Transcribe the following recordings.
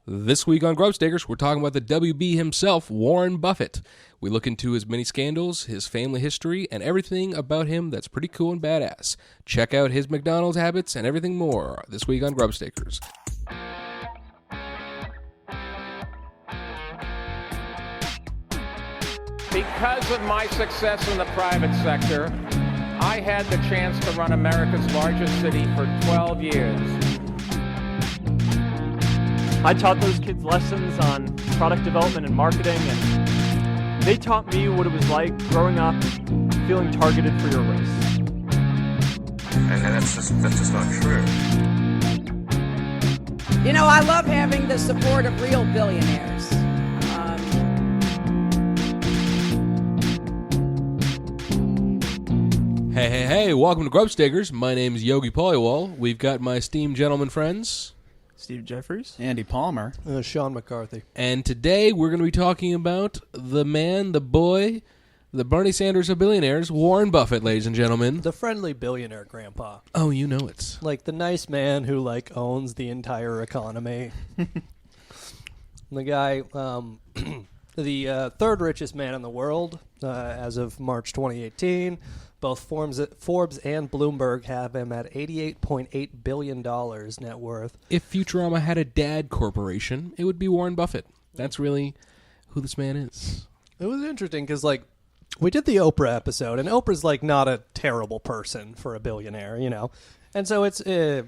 This week on Grub Stakers, we're talking about the WB himself, Warren Buffett. We look into his many scandals, his family history, and everything about him that's pretty cool and badass. Check out his McDonald's habits and everything more this week on Grub Stakers. Because of my success in the private sector, I had the chance to run America's largest city for 12 years. I taught those kids lessons on product development and marketing, and they taught me what it was like growing up feeling targeted for your race. And that's just not true. You know, I love having the support of real billionaires. Hey, welcome to Grub Stakers. My name is Yogi Pollywall. We've got my esteemed gentlemen friends, Steve Jeffries, Andy Palmer, Sean McCarthy. And today we're going to be talking about the man, the boy, the Bernie Sanders of billionaires, Warren Buffett, ladies and gentlemen. The friendly billionaire grandpa. Oh, you know it. Like the nice man who owns the entire economy. The guy, the third richest man in the world as of March 2018. Both Forbes and Bloomberg have him at $88.8 billion net worth. If Futurama had a dad corporation, it would be Warren Buffett. That's really who this man is. It was interesting because, we did the Oprah episode, and Oprah's, not a terrible person for a billionaire, you know? And so it's... I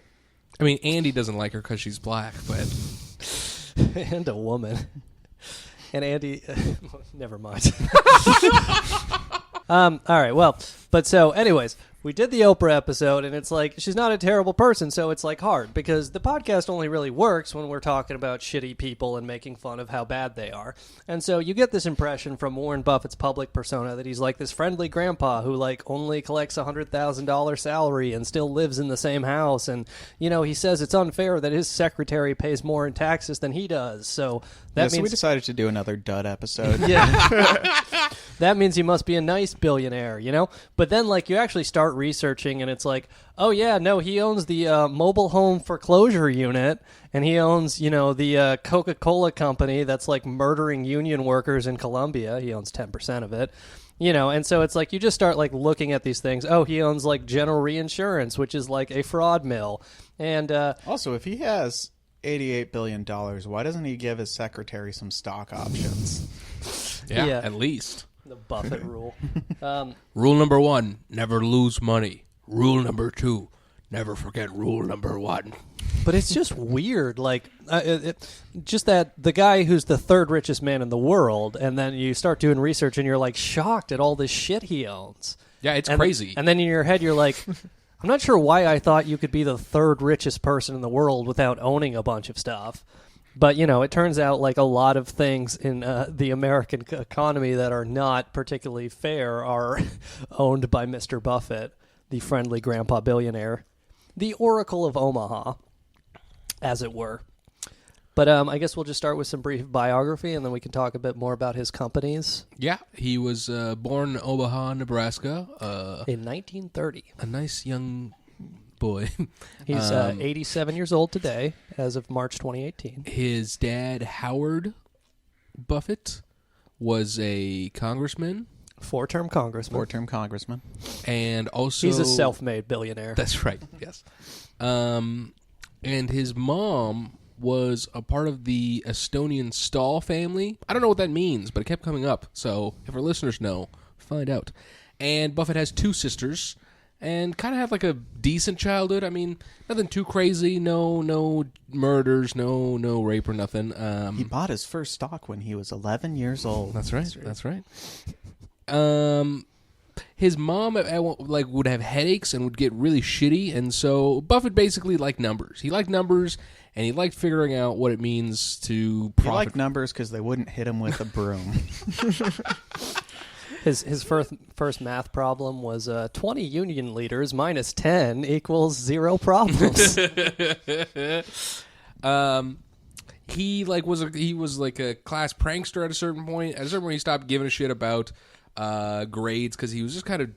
mean, Andy doesn't like her because she's black, but... and a woman. And Andy... never mind. All right, well, but so anyways, we did the Oprah episode, and it's she's not a terrible person, so it's hard, because the podcast only really works when we're talking about shitty people and making fun of how bad they are. And so you get this impression from Warren Buffett's public persona that he's this friendly grandpa who only collects $100,000 salary and still lives in the same house, and he says it's unfair that his secretary pays more in taxes than he does. So that means we decided to do another dud episode. Yeah. That means he must be a nice billionaire, But then, you actually start researching, and it's oh, yeah, no, he owns the mobile home foreclosure unit, and he owns, the Coca-Cola company that's, murdering union workers in Colombia. He owns 10% of it. And so it's you just start, looking at these things. Oh, he owns, General Reinsurance, which is, a fraud mill. And also, if he has $88 billion, why doesn't he give his secretary some stock options? Yeah, at least. The Buffett rule. Rule number 1, never lose money. Rule number 2, never forget rule number 1. But it's just weird, just that the guy who's the third richest man in the world, and then you start doing research and you're shocked at all this shit he owns. Yeah, it's crazy. And then in your head you're I'm not sure why I thought you could be the third richest person in the world without owning a bunch of stuff. But, it turns out a lot of things in the American economy that are not particularly fair are owned by Mr. Buffett, the friendly grandpa billionaire, the Oracle of Omaha, as it were. But I guess we'll just start with some brief biography, and then we can talk a bit more about his companies. Yeah, he was born in Omaha, Nebraska. In 1930. A nice young boy. He's 87 years old today, as of March 2018. His dad, Howard Buffett, was a congressman. Four-term congressman. And also... He's a self-made billionaire. That's right, yes. And his mom was a part of the Estonian Stahl family. I don't know what that means, but it kept coming up. So if our listeners know, find out. And Buffett has 2 sisters... And kind of had a decent childhood. I mean, nothing too crazy. No murders. No rape or nothing. He bought his first stock when he was 11 years old. That's right. That's right. His mom would have headaches and would get really shitty, and so Buffett basically liked numbers. He liked numbers, and he liked figuring out what it means to profit. He liked numbers because they wouldn't hit him with a broom. His first math problem was 20 union leaders minus 10 equals 0 problems. He was a class prankster at a certain point. At a certain point, he stopped giving a shit about grades because he was just kind of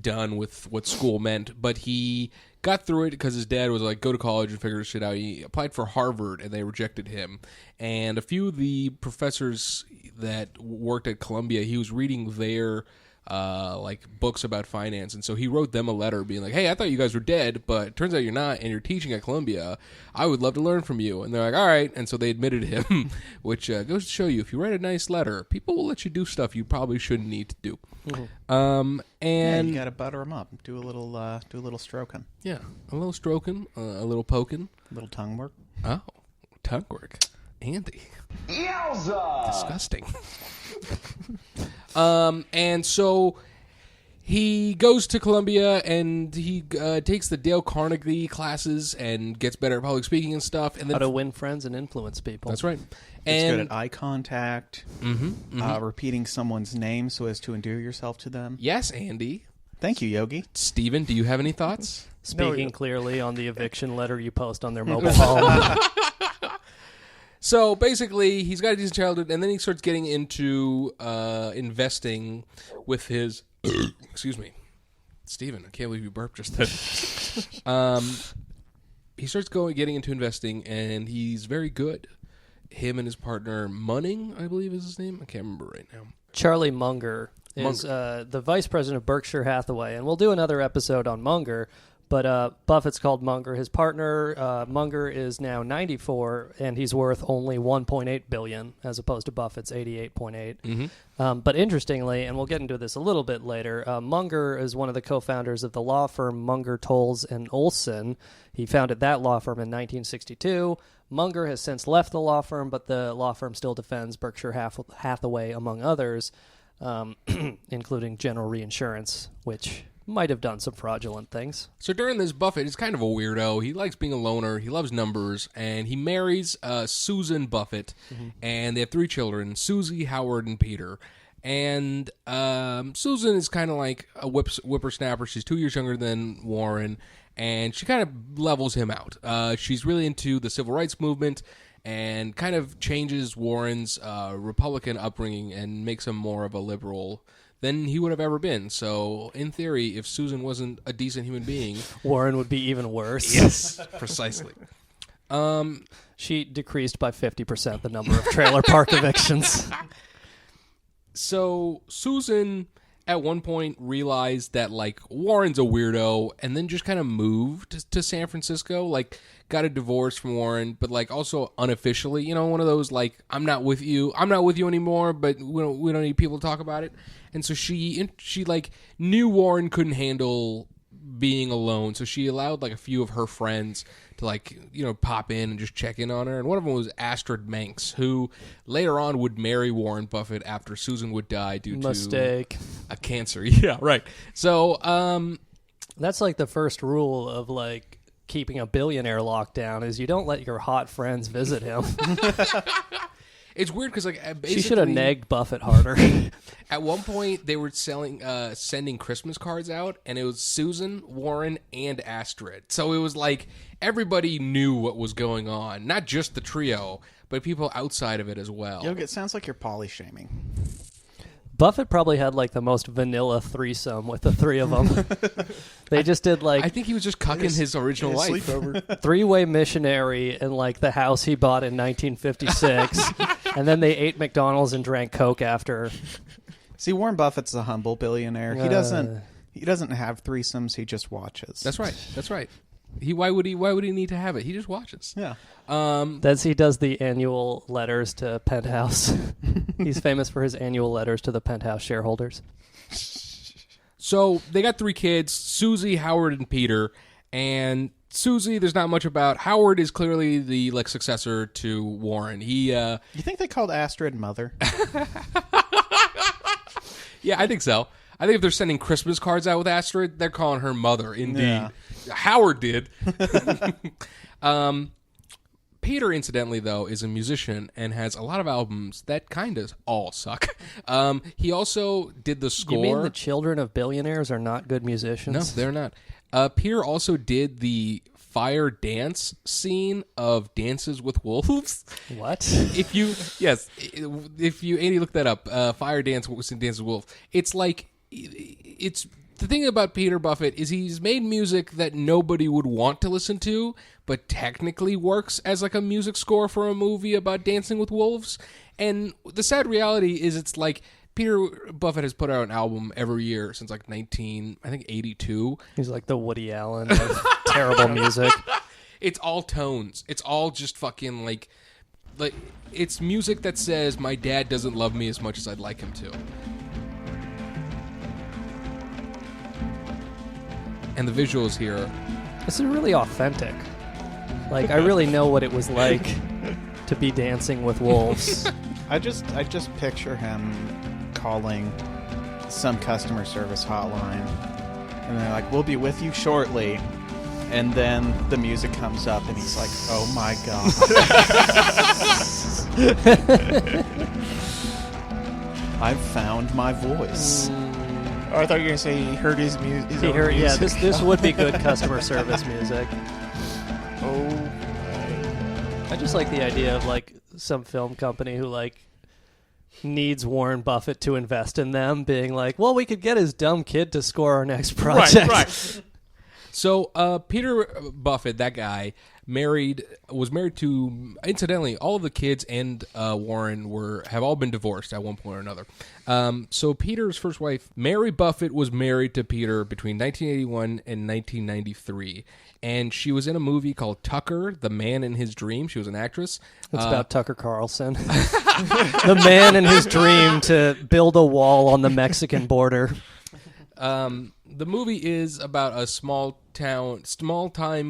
done with what school meant. But he got through it because his dad was like, go to college and figure this shit out. He applied for Harvard, and they rejected him. And a few of the professors that worked at Columbia, he was reading their like books about finance, and so he wrote them a letter being like, hey, I thought you guys were dead, but it turns out you're not, and you're teaching at Columbia. I would love to learn from you. And they're like, all right. And so they admitted him, which goes to show you, if you write a nice letter, people will let you do stuff you probably shouldn't need to do. And yeah, you gotta butter them up. Do a little stroking. Yeah, a little stroking, a little poking, A little tongue work. Oh, tongue work. Andy. Yowza! Disgusting. And so he goes to Columbia and he takes the Dale Carnegie classes and gets better at public speaking and stuff. And then How to win friends and influence people. That's right. It's And good at eye contact, repeating someone's name so as to endear yourself to them. yes, Andy. Thank you, Yogi. Steven, do you have any thoughts? Speaking clearly on the eviction letter you post on their mobile home. So basically, he's got a decent childhood, and then he starts getting into investing with his. Excuse me, Steven, I can't believe you burped just then. He starts getting into investing, and he's very good. Him and his partner Munning, I believe is his name. I can't remember right now. Charlie Munger is the vice president of Berkshire Hathaway, and we'll do another episode on Munger. But Buffett's called Munger. His partner Munger is now 94, and he's worth only $1.8 billion, as opposed to Buffett's 88.8. But interestingly, and we'll get into this a little bit later, Munger is one of the co-founders of the law firm Munger, Tolles and Olson. He founded that law firm in 1962. Munger has since left the law firm, but the law firm still defends Berkshire Hathaway, among others, including General Reinsurance, which might have done some fraudulent things. So during this, Buffett is kind of a weirdo. He likes being a loner. He loves numbers, and he marries Susan Buffett, and they have 3 children, Susie, Howard, and Peter. And Susan is kind of like a whippersnapper. She's 2 years younger than Warren, and she kind of levels him out. She's really into the civil rights movement and kind of changes Warren's Republican upbringing and makes him more of a liberal than he would have ever been. So, in theory, if Susan wasn't a decent human being, Warren would be even worse. Yes, precisely. She decreased by 50% the number of trailer park evictions. So, Susan at one point realized that, like, Warren's a weirdo, and then just kind of moved to San Francisco, like, got a divorce from Warren, but, like, also unofficially, you know, one of those, like, I'm not with you anymore, but we don't need people to talk about it. And so she like knew Warren couldn't handle being alone, so she allowed like a few of her friends to like, you know, pop in and just check in on her. And one of them was Astrid Manx, who later on would marry Warren Buffett after Susan would die due to a cancer. Yeah, right. So that's like the first rule of like keeping a billionaire locked down is you don't let your hot friends visit him. It's weird because like she should have nagged Buffett harder. At one point, they were sending Christmas cards out, and it was Susan, Warren, and Astrid. So it was like everybody knew what was going on, not just the trio, but people outside of it as well. Yogi, it sounds like you're poly-shaming. Buffett probably had like the most vanilla threesome with the 3 of them. They just did like I think he was just cucking his original wife. Sleepover. 3-way missionary in like the house he bought in 1956, and then they ate McDonald's and drank Coke after. See, Warren Buffett's a humble billionaire. He doesn't have threesomes. He just watches. That's right. That's right. Why would he need to have it? He just watches. Yeah. He does the annual letters to Penthouse. He's famous for his annual letters to the Penthouse shareholders. So they got 3 kids, Susie, Howard, and Peter. And Susie, there's not much about. Howard is clearly the like successor to Warren. You think they called Astrid Mother? Yeah, I think so. I think if they're sending Christmas cards out with Astrid, they're calling her Mother. Indeed. Yeah. Howard did. Peter, incidentally, though, is a musician and has a lot of albums that kind of all suck. He also did the score. You mean the children of billionaires are not good musicians? No, they're not. Peter also did the fire dance scene of Dances with Wolves. What? If you Andy, look that up. Fire dance with Dances with Wolves. It's like it's the thing about Peter Buffett is he's made music that nobody would want to listen to, but technically works as like a music score for a movie about dancing with wolves. And the sad reality is it's like Peter Buffett has put out an album every year since like 82. He's like the Woody Allen of terrible music. It's all tones. It's all just fucking like it's music that says my dad doesn't love me as much as I'd like him to. And the visuals here. This is really authentic. Like, I really know what it was like to be dancing with wolves. I just picture him calling some customer service hotline, and they're like, "We'll be with you shortly." And then the music comes up, and he's like, "Oh my god!" I've found my voice. Oh, I thought you were gonna say he heard his music. Yeah, this would be good customer service music. Oh. I just like the idea of like some film company who like needs Warren Buffett to invest in them, being like, "Well, we could get his dumb kid to score our next project." Right. So Peter Buffett, that guy, was married to, incidentally, all of the kids and Warren have all been divorced at one point or another. So Peter's first wife, Mary Buffett, was married to Peter between 1981 and 1993. And she was in a movie called Tucker, The Man in His Dream. She was an actress. It's about Tucker Carlson. The man in his dream to build a wall on the Mexican border. The movie is about a small-time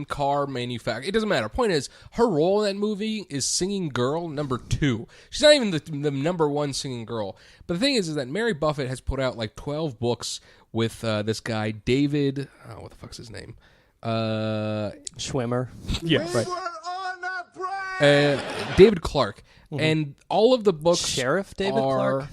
car manufacturer. It doesn't matter. Point is, her role in that movie is singing girl number 2. She's not even the number 1 singing girl. But the thing is that Mary Buffett has put out like 12 books with this guy, David... Oh, what the fuck's his name? Schwimmer. Yeah, right. David Clark. Mm-hmm. And all of the books Sheriff David Clark?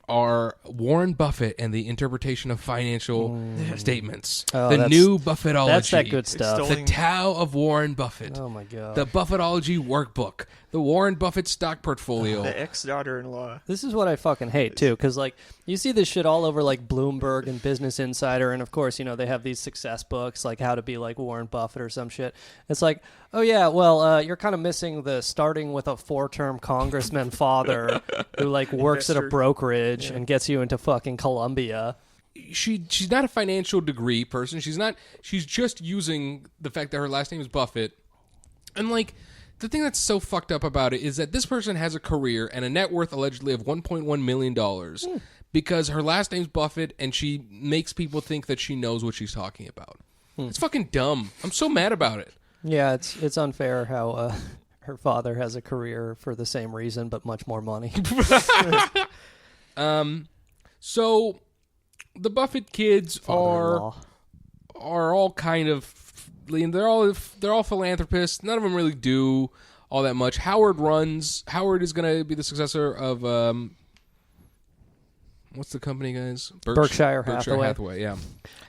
Are Warren Buffett and the interpretation of financial statements. Oh, the new Buffettology. That's that good stuff. The Tao of Warren Buffett. Oh, my God. The Buffettology workbook. The Warren Buffett stock portfolio. The ex-daughter-in-law. This is what I fucking hate, too, because, like, you see this shit all over, like, Bloomberg and Business Insider, and, of course, you know, they have these success books, like How to Be Like Warren Buffett or some shit. It's like, oh, yeah, well, you're kind of missing the starting with a 4-term congressman father who, like, works at a brokerage and gets you into fucking Columbia. She's not a financial degree person. She's just using the fact that her last name is Buffett. And, like... The thing that's so fucked up about it is that this person has a career and a net worth allegedly of $1.1 million because her last name's Buffett and she makes people think that she knows what she's talking about. It's fucking dumb. I'm so mad about it. Yeah, it's unfair how her father has a career for the same reason but much more money. So the Buffett kids are all kind of... They're all philanthropists. None of them really do all that much. Howard is going to be the successor of what's the company, guys? Berkshire Hathaway. Yeah.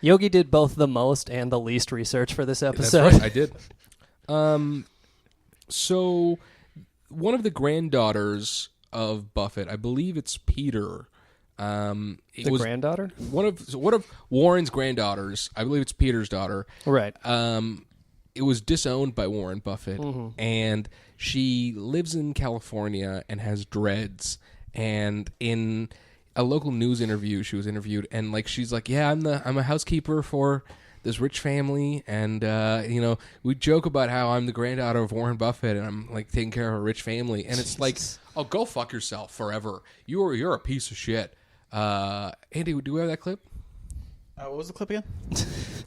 Yogi did both the most and the least research for this episode. That's right, I did. So one of the granddaughters of Buffett, I believe it's Peter. Granddaughter? One of Warren's granddaughters, I believe it's Peter's daughter. Right. It was disowned by Warren Buffett, and she lives in California and has dreads. And in a local news interview, she was interviewed, and like she's like, "Yeah, I'm a housekeeper for this rich family, and you know, we joke about how I'm the granddaughter of Warren Buffett, and I'm like taking care of a rich family." And it's like, "Oh, go fuck yourself forever. You're a piece of shit." Andy, do we have that clip? What was the clip again?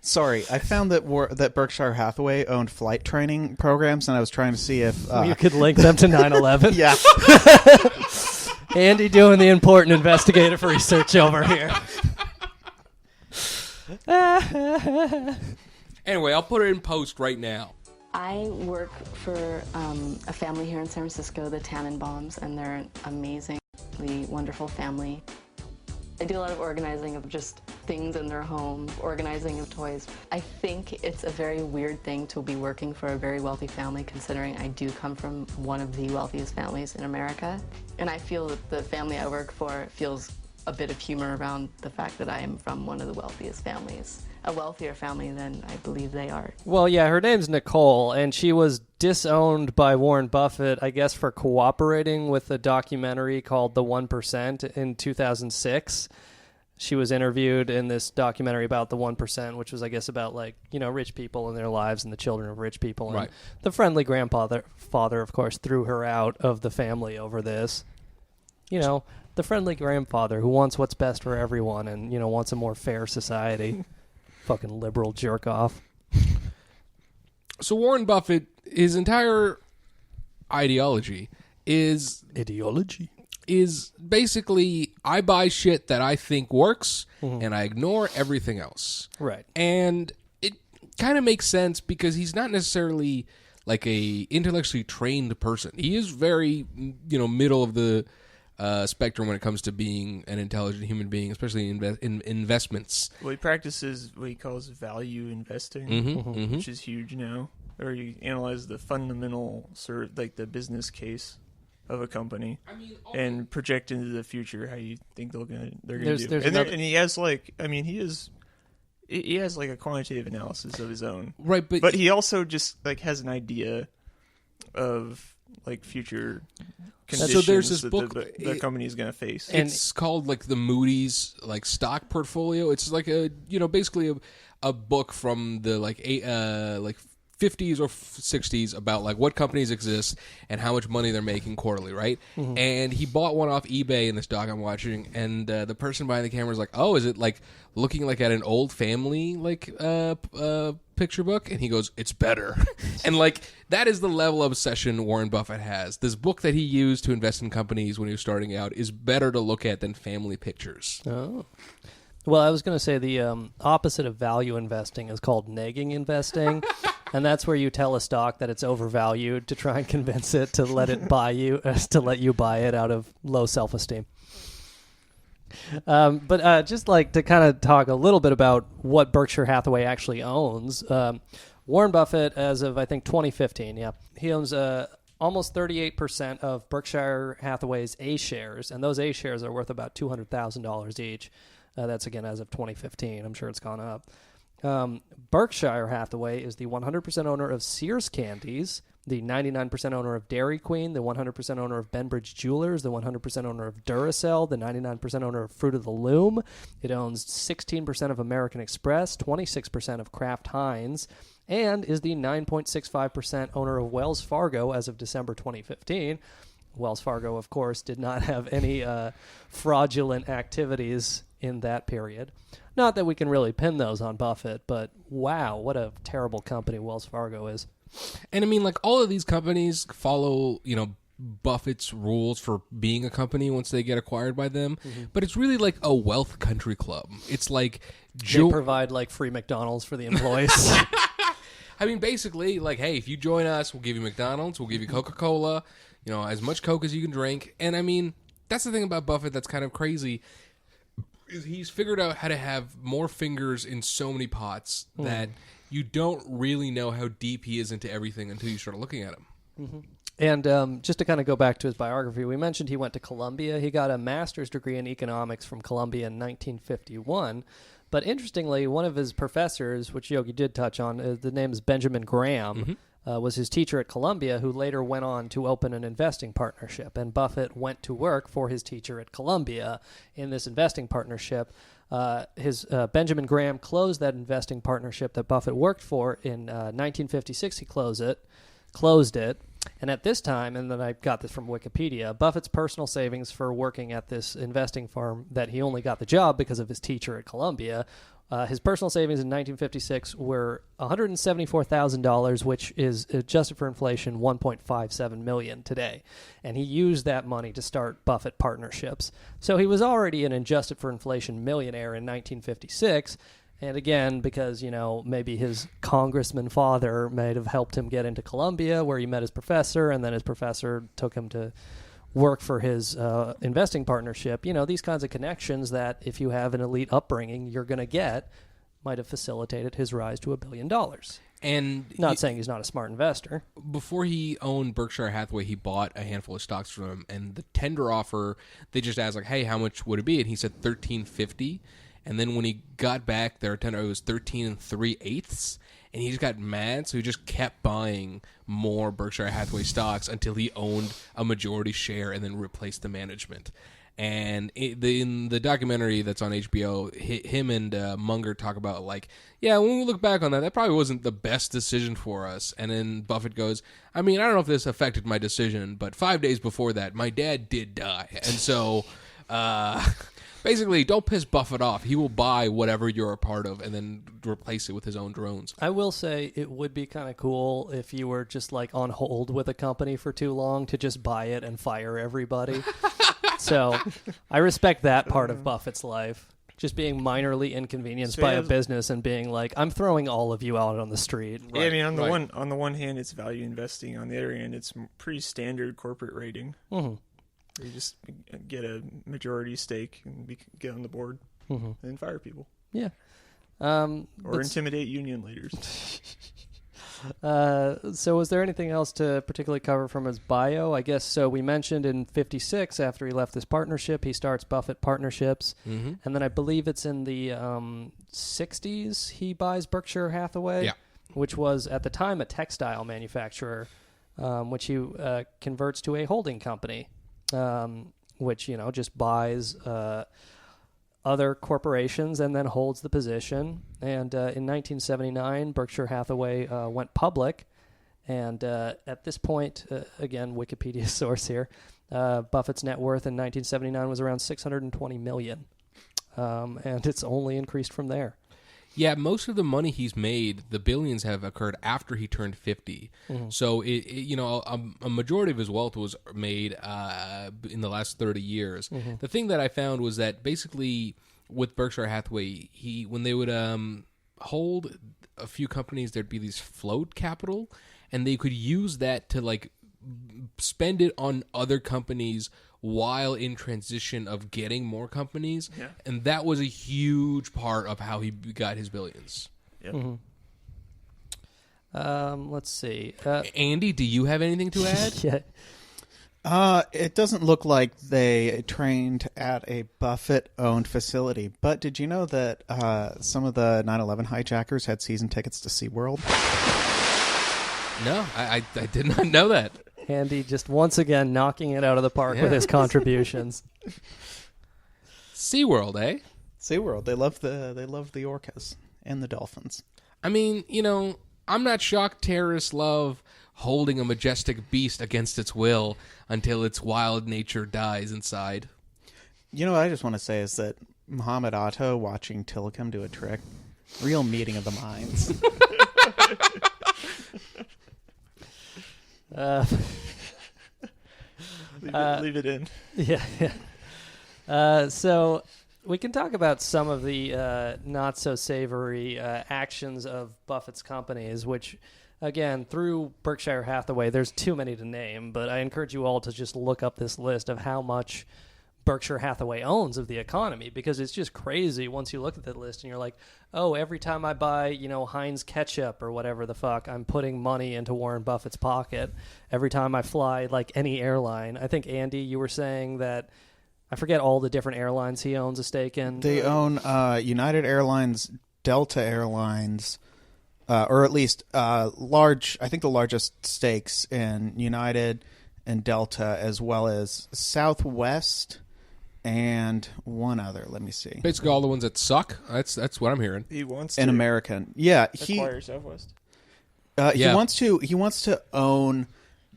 Sorry, I found that Berkshire Hathaway owned flight training programs, and I was trying to see if... you could link them to 9/11? Yeah. Andy doing the important investigative research over here. Anyway, I'll put it in post right now. I work for a family here in San Francisco, the Tannenbaums, and they're an amazingly wonderful family. I do a lot of organizing of just things in their home, organizing of toys. I think it's a very weird thing to be working for a very wealthy family, considering I do come from one of the wealthiest families in America. And I feel that the family I work for feels a bit of humor around the fact that I am from one of the wealthiest families, a wealthier family than I believe they are. Well, yeah, her name's Nicole, and she was disowned by Warren Buffett, I guess, for cooperating with a documentary called The 1% in 2006. She was interviewed in this documentary about the 1%, which was, I guess, about, like, rich people and their lives and the children of rich people. And Right. the friendly father, of course, threw her out of the family over this. The friendly grandfather who wants what's best for everyone and, wants a more fair society. Fucking liberal jerk off. So Warren Buffett, his entire ideology is basically I buy shit that I think works and I ignore everything else. Right. And it kind of makes sense because he's not necessarily like a intellectually trained person. He is very, middle of the spectrum when it comes to being an intelligent human being, especially in investments. Well, he practices what he calls value investing, which is huge now. Or you analyze the fundamental like the business case of a company and project into the future how you think they're gonna do. And he has he has like a quantitative analysis of his own, right? But he also just like has an idea of like future conditions so there's this that book the company is going to face. It's called like the Moody's like stock portfolio. It's like a basically a book from the like 50s or 60s about like what companies exist and how much money they're making quarterly, right? And he bought one off eBay in this doc I'm watching, and the person behind the camera is like, "Oh, is it like looking like at an old family like picture book?" And he goes, "It's better." And like that is the level of obsession Warren Buffett has. This book that he used to invest in companies when he was starting out is better to look at than family pictures. Oh. Well, I was going to say the opposite of value investing is called negging investing. And that's where you tell a stock that it's overvalued to try and convince it to let it buy you, to let you buy it out of low self-esteem. But just like to kind of talk a little bit about what Berkshire Hathaway actually owns. Warren Buffett, as of I think 2015, he owns almost 38% of Berkshire Hathaway's A shares, and those A shares are worth about $200,000 each. That's again as of 2015. I'm sure it's gone up. Berkshire Hathaway is the 100% owner of Sears Candies, the 99% owner of Dairy Queen, the 100% owner of Benbridge Jewelers, the 100% owner of Duracell, the 99% owner of Fruit of the Loom. It owns 16% of American Express, 26% of Kraft Heinz, and is the 9.65% owner of Wells Fargo as of December 2015. Wells Fargo, of course, did not have any fraudulent activities in that period. Not that we can really pin those on Buffett, but wow, what a terrible company Wells Fargo is. And I mean, like, all of these companies follow, Buffett's rules for being a company once they get acquired by them. But it's really like a wealth country club. It's like they provide like free McDonald's for the employees. I mean, basically, like, hey, if you join us, we'll give you McDonald's, we'll give you Coca-Cola, as much Coke as you can drink. And I mean, that's the thing about Buffett that's kind of crazy. Is he's figured out how to have more fingers in so many pots that you don't really know how deep he is into everything until you start looking at him. And just to kind of go back to his biography, we mentioned he went to Columbia. He got a master's degree in economics from Columbia in 1951. But interestingly, one of his professors, which Yogi did touch on, the name is Benjamin Graham, was his teacher at Columbia, who later went on to open an investing partnership. And Buffett went to work for his teacher at Columbia in this investing partnership. Benjamin Graham closed that investing partnership that Buffett worked for in 1956. He closed it. And at this time, and then I got this from Wikipedia, Buffett's personal savings for working at this investing firm that he only got the job because of his teacher at Columbia, his personal savings in 1956 were $174,000, which is adjusted for inflation $1.57 million today. And he used that money to start Buffett Partnerships. So he was already an adjusted for inflation millionaire in 1956. And again, because, maybe his congressman father might have helped him get into Columbia, where he met his professor, and then his professor took him to work for his investing partnership. These kinds of connections that if you have an elite upbringing, you're going to get might have facilitated his rise to $1 billion. And not saying he's not a smart investor. Before he owned Berkshire Hathaway, he bought a handful of stocks from him, and the tender offer, they just asked, like, hey, how much would it be? And he said $13.50. And then when he got back, their tender, it was 13 3/8, and he just got mad, so he just kept buying more Berkshire Hathaway stocks until he owned a majority share and then replaced the management. And in the documentary that's on HBO, him and Munger talk about, like, yeah, when we look back on that probably wasn't the best decision for us. And then Buffett goes, I mean, I don't know if this affected my decision, but 5 days before that, my dad did die. And so basically, don't piss Buffett off. He will buy whatever you're a part of and then replace it with his own drones. I will say it would be kind of cool if you were just like on hold with a company for too long to just buy it and fire everybody. So I respect that part of Buffett's life. Just being minorly inconvenienced by a business and being like, I'm throwing all of you out on the street. Yeah, I mean, on the one hand, it's value investing. On the other hand, it's pretty standard corporate rating. Mm-hmm. You just get a majority stake and get on the board and then fire people. Yeah. Or intimidate union leaders. So was there anything else to particularly cover from his bio? I guess so. We mentioned in 56, after he left this partnership, he starts Buffett Partnerships. Mm-hmm. And then I believe it's in the 60s he buys Berkshire Hathaway, which was at the time a textile manufacturer, which he converts to a holding company, which, you know, just buys other corporations and then holds the position. And in 1979, Berkshire Hathaway went public. And at this point, again, Wikipedia source here, Buffett's net worth in 1979 was around $620 million. And it's only increased from there. Yeah, most of the money he's made, the billions have occurred after he turned 50. Mm-hmm. So, a majority of his wealth was made in the last 30 years. Mm-hmm. The thing that I found was that basically with Berkshire Hathaway, when they would hold a few companies, there'd be these float capital, and they could use that to like spend it on other companies while in transition of getting more companies. Yeah. And that was a huge part of how he got his billions. Yep. Mm-hmm. Let's see. Andy, do you have anything to add? Yeah. It doesn't look like they trained at a Buffett-owned facility, but did you know that some of the 9/11 hijackers had season tickets to SeaWorld? No, I did not know that. Andy just once again knocking it out of the park with his contributions. SeaWorld, eh? SeaWorld. They love the orcas and the dolphins. I mean, I'm not shocked terrorists love holding a majestic beast against its will until its wild nature dies inside. You know what I just want to say is that Muhammad Ato watching Tillicum do a trick, real meeting of the minds. Leave it in. Yeah. So we can talk about some of the not so savory actions of Buffett's companies, which, again, through Berkshire Hathaway, there's too many to name, but I encourage you all to just look up this list of how much Berkshire Hathaway owns of the economy, because it's just crazy once you look at that list and you're like, oh, every time I buy, Heinz ketchup or whatever the fuck, I'm putting money into Warren Buffett's pocket. Every time I fly, like, any airline. I think, Andy, you were saying that, I forget all the different airlines he owns a stake in. They own United Airlines, Delta Airlines, or at least I think the largest stakes in United and Delta, as well as Southwest and one other. Let me see. Basically, all the ones that suck. That's what I'm hearing. He wants to. An American, yeah. Acquire Southwest. He wants to own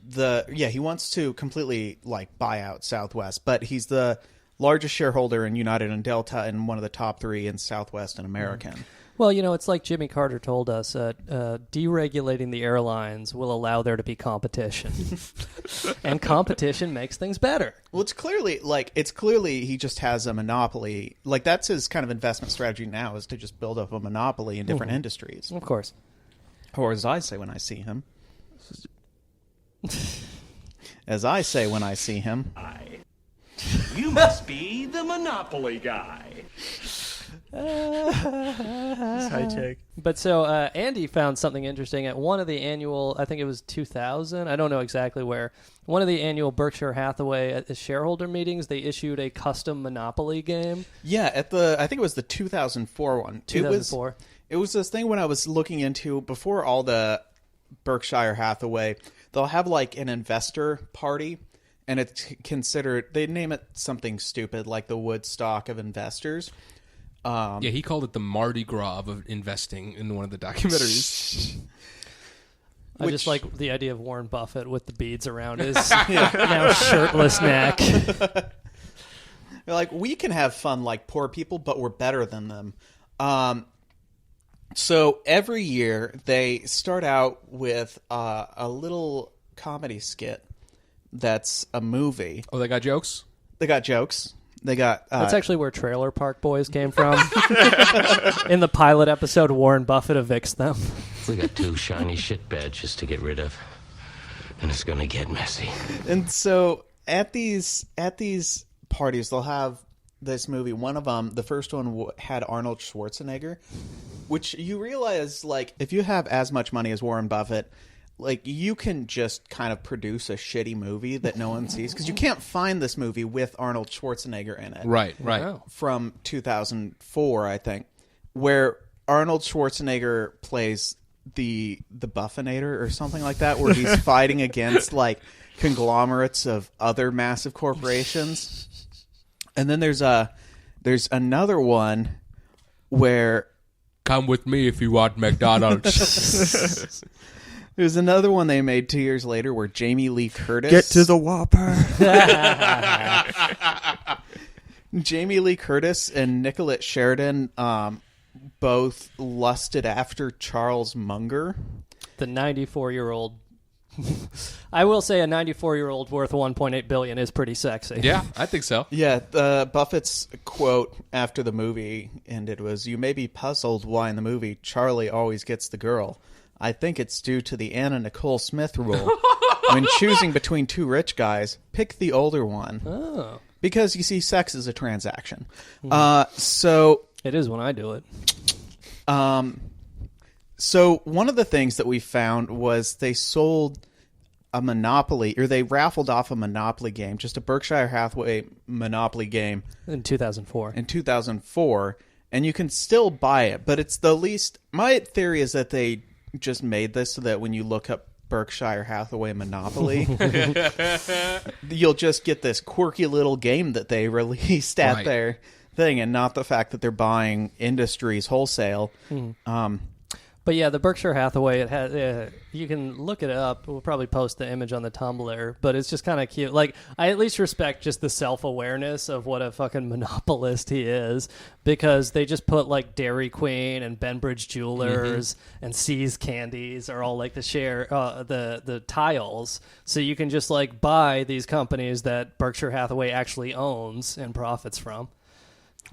the. Yeah, he wants to completely buy out Southwest, but he's the largest shareholder in United and Delta, and one of the top three in Southwest and American. Well, it's like Jimmy Carter told us, deregulating the airlines will allow there to be competition. And competition makes things better. Well, it's clearly he just has a monopoly. That's his kind of investment strategy now, is to just build up a monopoly in different industries. Of course. Or as I say when I see him. As I say when I see him. You must be the Monopoly guy. It's high tech. But so Andy found something interesting at one of the annual, I think it was 2000, I don't know exactly where, one of the annual Berkshire Hathaway at the shareholder meetings, they issued a custom Monopoly game. Yeah, I think it was the 2004 one. 2004. It was this thing when I was looking into, before all the Berkshire Hathaway, they'll have like an investor party, and it's considered, they name it something stupid like the Woodstock of investors. Yeah, he called it the Mardi Gras of investing in one of the documentaries. I just like the idea of Warren Buffett with the beads around his now shirtless neck. They're like, we can have fun like poor people, but we're better than them. So every year they start out with a little comedy skit that's a movie. Oh, they got jokes? They got jokes. They got. That's actually where Trailer Park Boys came from. In the pilot episode, Warren Buffett evicts them. We got 2 shiny shit badges to get rid of, and it's gonna get messy. And so at these parties, they'll have this movie. One of them, the first one, had Arnold Schwarzenegger, which you realize, like, if you have as much money as Warren Buffett, like, you can just kind of produce a shitty movie that no one sees, because you can't find this movie with Arnold Schwarzenegger in it. Right. From 2004, I think, where Arnold Schwarzenegger plays the Buffinator or something like that, where he's fighting against, like, conglomerates of other massive corporations. And then there's another one where... Come with me if you want McDonald's. There's another one they made 2 years later where Jamie Lee Curtis... Get to the Whopper. Jamie Lee Curtis and Nicolette Sheridan both lusted after Charles Munger. The 94-year-old. I will say a 94-year-old worth $1.8 billion is pretty sexy. Yeah, I think so. Yeah, Buffett's quote after the movie ended was, "You may be puzzled why in the movie Charlie always gets the girl. I think it's due to the Anna Nicole Smith rule. When choosing between 2 rich guys, pick the older one." Oh. Because, you see, sex is a transaction. So... It is when I do it. So one of the things that we found was they sold a Monopoly, or they raffled off a Monopoly game, just a Berkshire Hathaway Monopoly game. In 2004. In 2004, and you can still buy it, but it's the least... My theory is that they just made this so that when you look up Berkshire Hathaway Monopoly, you'll just get this quirky little game that they released at their thing, and not the fact that they're buying Industries wholesale. But yeah, the Berkshire Hathaway, it has, you can look it up. We'll probably post the image on the Tumblr, but it's just kind of cute. Like, I at least respect just the self-awareness of what a fucking monopolist he is, because they just put, like, Dairy Queen and Benbridge Jewelers and See's Candies are all, like, the tiles. So you can just, like, buy these companies that Berkshire Hathaway actually owns and profits from.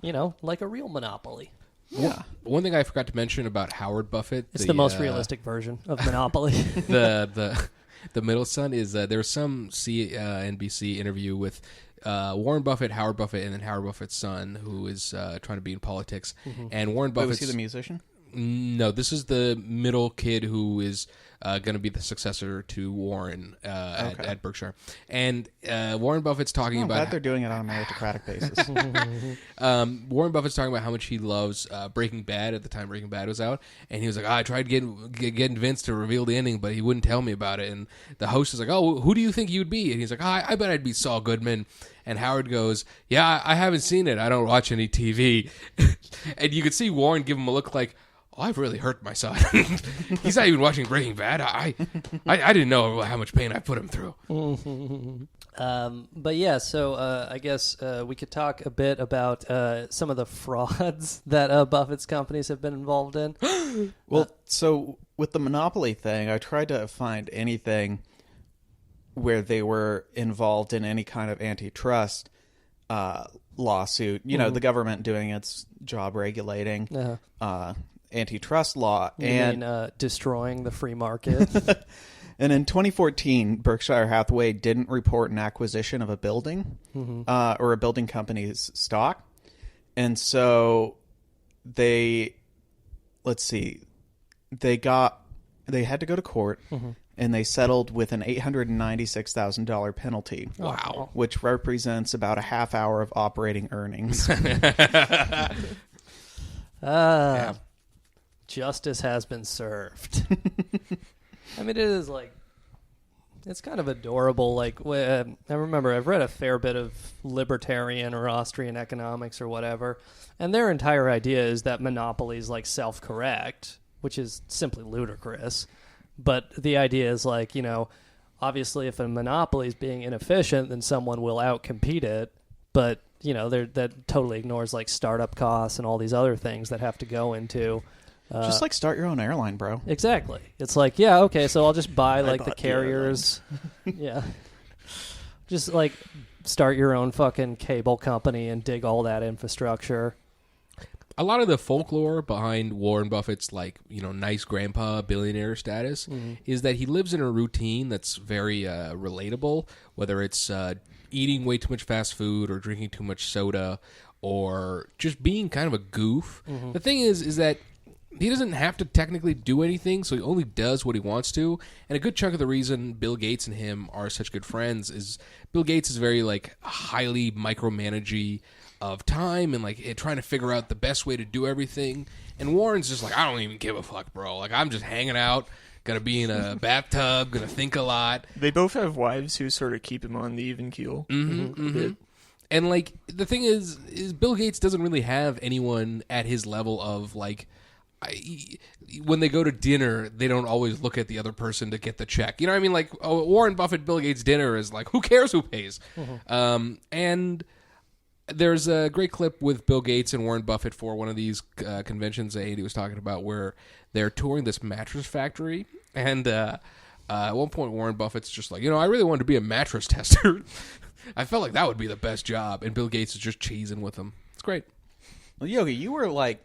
You know, like a real monopoly. Yeah. One thing I forgot to mention about Howard Buffett. It's the most realistic version of Monopoly. The middle son is there was some NBC interview with Warren Buffett, Howard Buffett, and then Howard Buffett's son, who is trying to be in politics. And Warren Buffett. Was he the musician? No, this is the middle kid who is going to be the successor to Warren at Berkshire. And Warren Buffett's talking about... I'm glad they're doing it on a meritocratic basis. Warren Buffett's talking about how much he loves Breaking Bad at the time Breaking Bad was out. And he was like, I tried getting Vince to reveal the ending, but he wouldn't tell me about it. And the host is like, oh, who do you think you'd be? And he's like, I bet I'd be Saul Goodman. And Howard goes, yeah, I haven't seen it. I don't watch any TV. And you could see Warren give him a look like, I've really hurt my son. He's not even watching Breaking Bad. I didn't know how much pain I put him through. But yeah, so I guess we could talk a bit about some of the frauds that Buffett's companies have been involved in. Well, so with the Monopoly thing, I tried to find anything where they were involved in any kind of antitrust lawsuit. You know, the government doing its job regulating antitrust law. You mean destroying the free market? And in 2014, Berkshire Hathaway didn't report an acquisition of a building or a building company's stock. And so let's see, they had to go to court, and they settled with an $896,000 penalty. Wow. Which represents about a half hour of operating earnings. Justice has been served. I mean, it is like, it's kind of adorable. Like, I remember I've read a fair bit of libertarian or Austrian economics or whatever, and their entire idea is that monopolies like self-correct, which is simply ludicrous. But the idea is like, you know, obviously if a monopoly is being inefficient, then someone will outcompete it. But, you know, that totally ignores like startup costs and all these other things that have to go into... just like start your own airline, bro. Exactly. It's like, yeah, okay, so I'll just buy like the carriers. Yeah. Just like start your own fucking cable company and dig all that infrastructure. A lot of the folklore behind Warren Buffett's, like, you know, nice grandpa billionaire status is that he lives in a routine that's very relatable, whether it's eating way too much fast food or drinking too much soda or just being kind of a goof. The thing is that he doesn't have to technically do anything, so he only does what he wants to. And a good chunk of the reason Bill Gates and him are such good friends is Bill Gates is very, like, highly micromanagey of time and, like, trying to figure out the best way to do everything. And Warren's just like, I don't even give a fuck, bro. Like, I'm just hanging out, gonna be in a bathtub, gonna think a lot. They both have wives who sort of keep him on the even keel. And, like, the thing is Bill Gates doesn't really have anyone at his level of, like, when they go to dinner, they don't always look at the other person to get the check. You know what I mean? Like, Warren Buffett, Bill Gates dinner is like, who cares who pays? And there's a great clip with Bill Gates and Warren Buffett for one of these conventions that Andy was talking about where they're touring this mattress factory. And at one point, Warren Buffett's just like, you know, I really wanted to be a mattress tester. I felt like that would be the best job. And Bill Gates is just cheesing with him. It's great. Well, Yogi, you were like,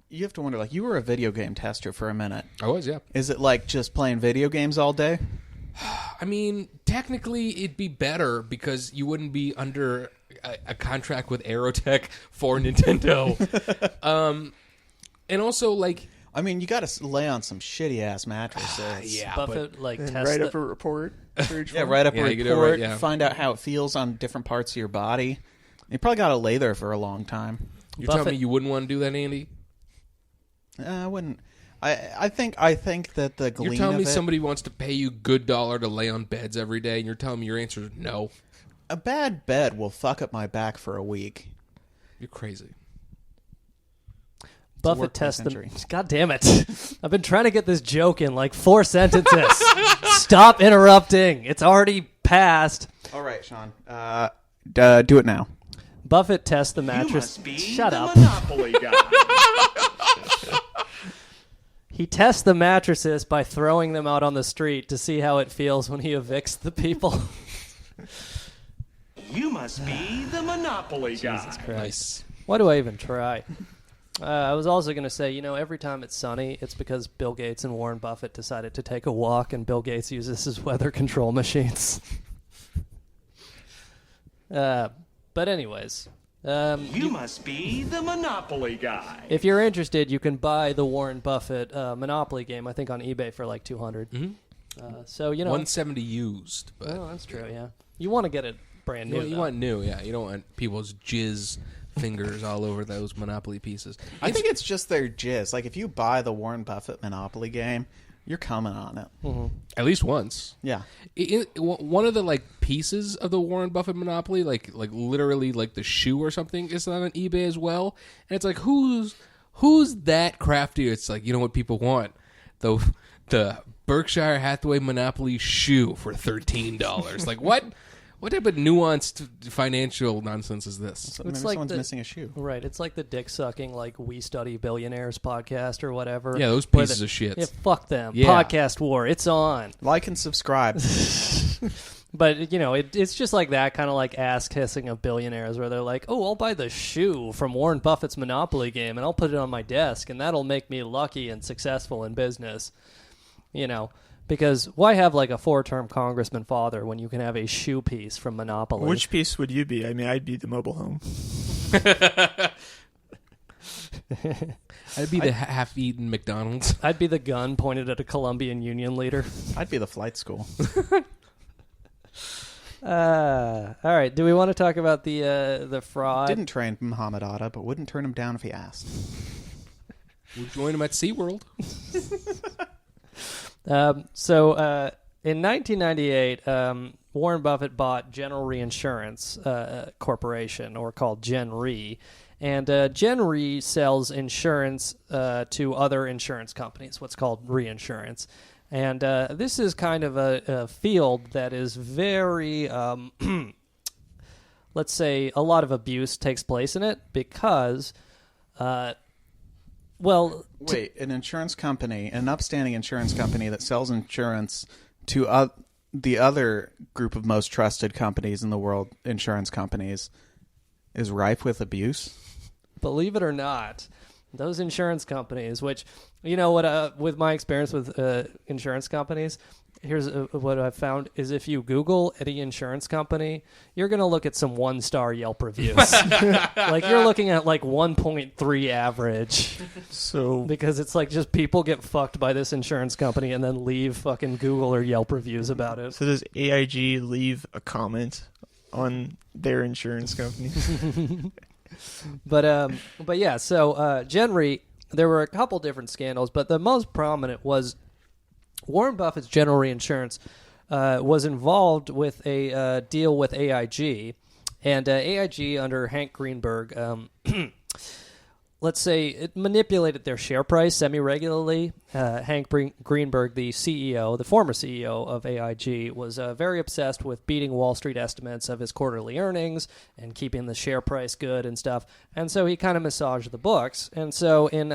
you have to wonder, like, you were a video game tester for a minute. I was, yeah. Is it like just playing video games all day? I mean, technically it'd be better because you wouldn't be under a contract with Aerotech for Nintendo. And also, like... I mean, you got to lay on some shitty-ass mattresses. Yeah, Buffett, like, And test write it. up a report for each Yeah, one. write up a Yeah, you can do it report, right, yeah. find out how it feels on different parts of your body. You probably got to lay there for a long time. You're telling Buffett- me you wouldn't want to do that, Andy? I wouldn't. I think that the gleam You're telling me of it, somebody wants to pay you good dollar to lay on beds every day, and you're telling me your answer is no? a bad bed will fuck up my back for a week. You're crazy. Buffett workplace test injury. them. God damn it. I've been trying to get this joke in like 4 sentences. Stop interrupting. It's already passed. All right, Sean. Do it now. Buffett tests the mattress. Shut up. Monopoly guy. He tests the mattresses by throwing them out on the street to see how it feels when he evicts the people. You must be the Monopoly guy. Jesus Christ. Nice. Why do I even try? I was also going to say, every time it's sunny, it's because Bill Gates and Warren Buffett decided to take a walk, and Bill Gates uses his weather control machines. But anyways. You must be the Monopoly guy. If you're interested, you can buy the Warren Buffett Monopoly game, I think, on eBay for like $200. Mm-hmm. So, 170 used. But oh, that's true, yeah. You want to get it brand new, you want new, yeah. You don't want people's jizz fingers all over those Monopoly pieces. I think it's just their jizz. Like, if you buy the Warren Buffett Monopoly game, you're coming on it. Mm-hmm. At least once. Yeah. One of the pieces of the Warren Buffett Monopoly, like literally like the shoe or something, is on eBay as well. And it's like, who's that crafty? It's like, you know what people want? The Berkshire Hathaway Monopoly shoe for $13. Like, what? What type of nuanced financial nonsense is this? Maybe someone's missing a shoe. Right. It's like the dick-sucking, We Study Billionaires podcast or whatever. Yeah, those pieces of shit. Yeah, fuck them. Yeah. Podcast war. It's on. Like and subscribe. But, it's just like that kind of like ass-kissing of billionaires where they're like, oh, I'll buy the shoe from Warren Buffett's Monopoly game and I'll put it on my desk and that'll make me lucky and successful in business. Because why have a 4-term congressman father when you can have a shoe piece from Monopoly? Which piece would you be? I mean, I'd be the mobile home. I'd be the half-eaten McDonald's. I'd be the gun pointed at a Colombian Union leader. I'd be the flight school. All right. Do we want to talk about the fraud? Didn't train Muhammad Atta, but wouldn't turn him down if he asked. We'll join him at SeaWorld. In 1998, Warren Buffett bought General Reinsurance Corporation, or called Gen Re. And Gen Re sells insurance to other insurance companies, what's called reinsurance. And this is kind of a field that is very, let's say, a lot of abuse takes place in it because, Wait, an insurance company, an upstanding insurance company that sells insurance to the other group of most trusted companies in the world, insurance companies, is rife with abuse? Believe it or not, those insurance companies, which, you know what, with my experience with insurance companies, here's what I've found is if you Google any insurance company, you're going to look at some 1-star Yelp reviews. Like you're looking at like 1.3 average. So because it's like just people get fucked by this insurance company and then leave fucking Google or Yelp reviews about it. So does AIG leave a comment on their insurance company? But yeah, so Gen Re, there were a couple different scandals, but the most prominent was Warren Buffett's General Reinsurance was involved with a deal with AIG, and AIG under Hank Greenberg, let's say it manipulated their share price semi-regularly. Hank Greenberg, the CEO, the former CEO of AIG, was very obsessed with beating Wall Street estimates of his quarterly earnings and keeping the share price good and stuff. And so he kind of massaged the books. And so in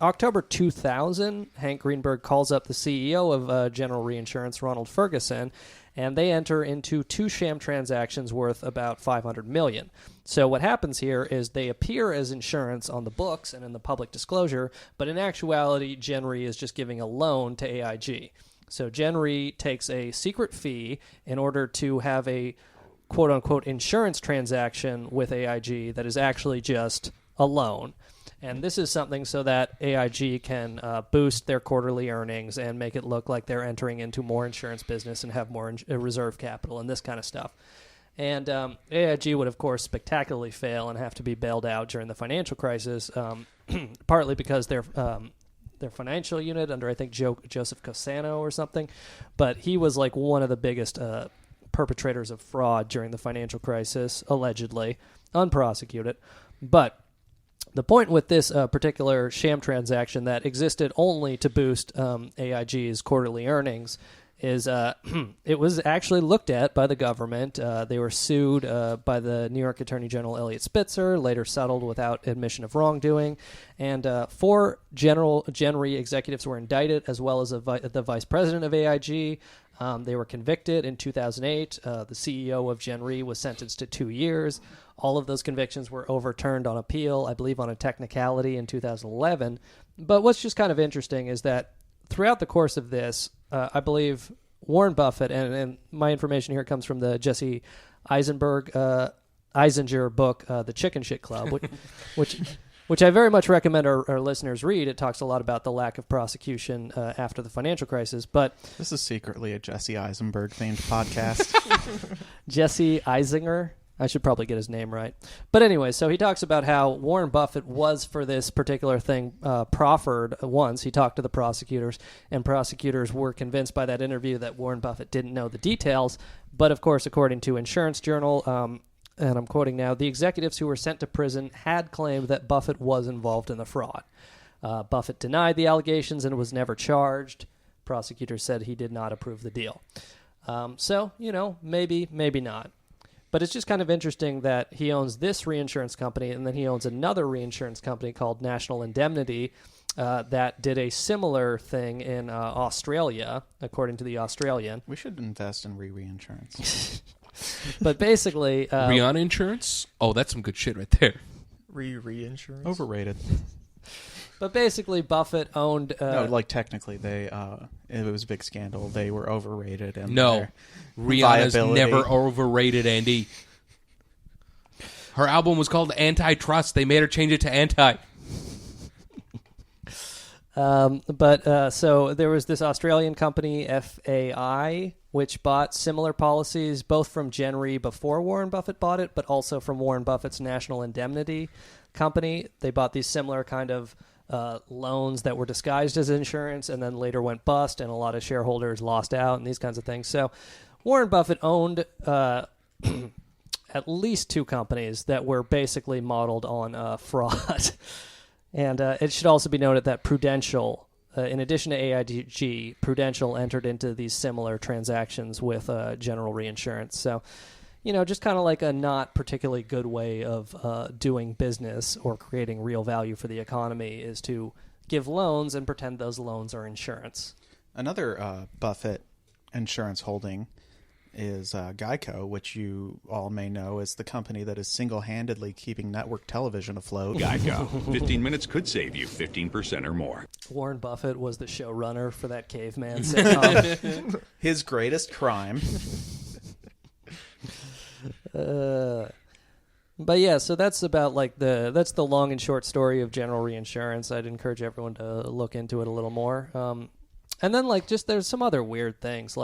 October 2000, Hank Greenberg calls up the CEO of General Reinsurance, Ronald Ferguson, and they enter into 2 sham transactions worth about $500 million. So what happens here is they appear as insurance on the books and in the public disclosure, but in actuality, Gen Re is just giving a loan to AIG. So Gen Re takes a secret fee in order to have a quote-unquote insurance transaction with AIG that is actually just a loan. And this is something so that AIG can boost their quarterly earnings and make it look like they're entering into more insurance business and have more reserve capital and this kind of stuff. And AIG would, of course, spectacularly fail and have to be bailed out during the financial crisis, partly because their financial unit under, I think, Joseph Cosano or something, but he was like one of the biggest perpetrators of fraud during the financial crisis, allegedly, unprosecuted. But the point with this particular sham transaction that existed only to boost AIG's quarterly earnings is it was actually looked at by the government. They were sued by the New York Attorney General Elliot Spitzer, later settled without admission of wrongdoing. And 4 Gen Re executives were indicted, as well as the vice president of AIG. They were convicted in 2008. The CEO of Gen Re was sentenced to 2 years. All of those convictions were overturned on appeal, I believe on a technicality in 2011. But what's just kind of interesting is that throughout the course of this, I believe Warren Buffett, and my information here comes from the Jesse Eisinger book, The Chicken Shit Club, which I very much recommend our listeners read. It talks a lot about the lack of prosecution after the financial crisis. But this is secretly a Jesse Eisenberg themed podcast. Jesse Eisinger. I should probably get his name right. But anyway, so he talks about how Warren Buffett was, for this particular thing, proffered once. He talked to the prosecutors, and prosecutors were convinced by that interview that Warren Buffett didn't know the details. But, of course, according to Insurance Journal, and I'm quoting now, the executives who were sent to prison had claimed that Buffett was involved in the fraud. Buffett denied the allegations and was never charged. Prosecutors said he did not approve the deal. So, maybe not. But it's just kind of interesting that he owns this reinsurance company, and then he owns another reinsurance company called National Indemnity that did a similar thing in Australia, according to the Australian. We should invest in reinsurance. But basically... Rihanna insurance? Oh, that's some good shit right there. Reinsurance? Overrated. But basically, Buffett owned... no, like technically, it was a big scandal. They were overrated. And no, Rihanna's never overrated, Andy. Her album was called Antitrust. They made her change it to Anti. So there was this Australian company, FAI, which bought similar policies both from Gen Re before Warren Buffett bought it, but also from Warren Buffett's National Indemnity company. They bought these similar kind of loans that were disguised as insurance and then later went bust, and a lot of shareholders lost out and these kinds of things. So Warren Buffett owned at least two companies that were basically modeled on fraud. And it should also be noted that Prudential, in addition to AIG, Prudential entered into these similar transactions with General Reinsurance. So, just kind of like a not particularly good way of doing business or creating real value for the economy is to give loans and pretend those loans are insurance. Another Buffett insurance holding is Geico, which you all may know is the company that is single-handedly keeping network television afloat. Geico. 15 minutes could save you 15% or more. Warren Buffett was the showrunner for that caveman sitcom. His greatest crime. But yeah, so that's about that's the long and short story of General Reinsurance. I'd encourage everyone to look into it a little more. And then there's some other weird things.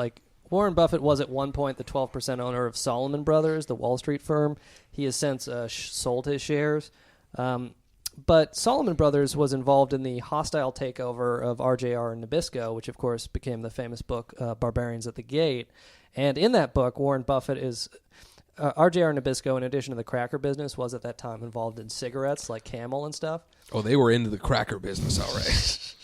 Warren Buffett was at one point the 12% owner of Salomon Brothers, the Wall Street firm. He has since sold his shares. But Salomon Brothers was involved in the hostile takeover of RJR and Nabisco, which of course became the famous book Barbarians at the Gate. And in that book, Warren Buffett is... RJR Nabisco, in addition to the cracker business, was at that time involved in cigarettes like Camel and stuff. Oh, they were into the cracker business, all right.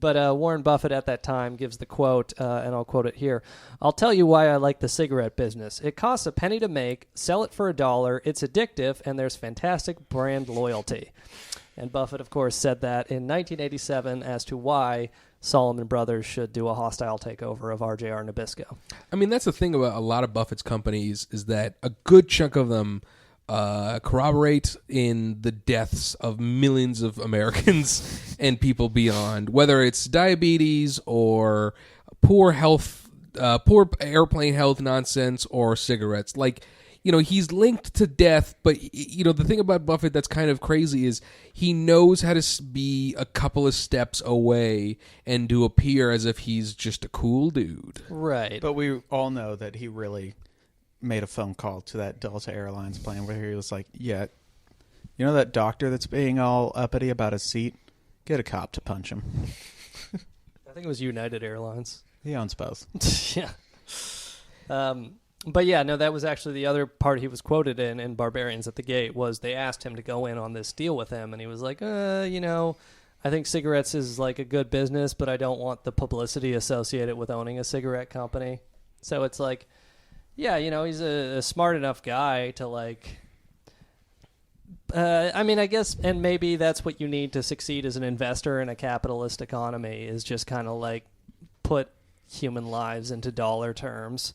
But Warren Buffett at that time gives the quote, and I'll quote it here, "I'll tell you why I like the cigarette business. It costs a penny to make, sell it for $1, it's addictive, and there's fantastic brand loyalty." And Buffett, of course, said that in 1987 as to why Salomon Brothers should do a hostile takeover of RJR Nabisco. I mean, that's the thing about a lot of Buffett's companies is that a good chunk of them corroborate in the deaths of millions of Americans and people beyond, whether it's diabetes or poor airplane health nonsense or cigarettes. He's linked to death, but, the thing about Buffett that's kind of crazy is he knows how to be a couple of steps away and to appear as if he's just a cool dude. Right. But we all know that he really made a phone call to that Delta Airlines plane where he was like, yeah, you know that doctor that's being all uppity about his seat? Get a cop to punch him. I think it was United Airlines. He owns both. Yeah. But yeah, no, that was actually the other part he was quoted in Barbarians at the Gate was they asked him to go in on this deal with him, and he was like, I think cigarettes is like a good business, but I don't want the publicity associated with owning a cigarette company. So it's like, yeah, he's a smart enough guy to I guess, and maybe that's what you need to succeed as an investor in a capitalist economy is just kind of put human lives into dollar terms.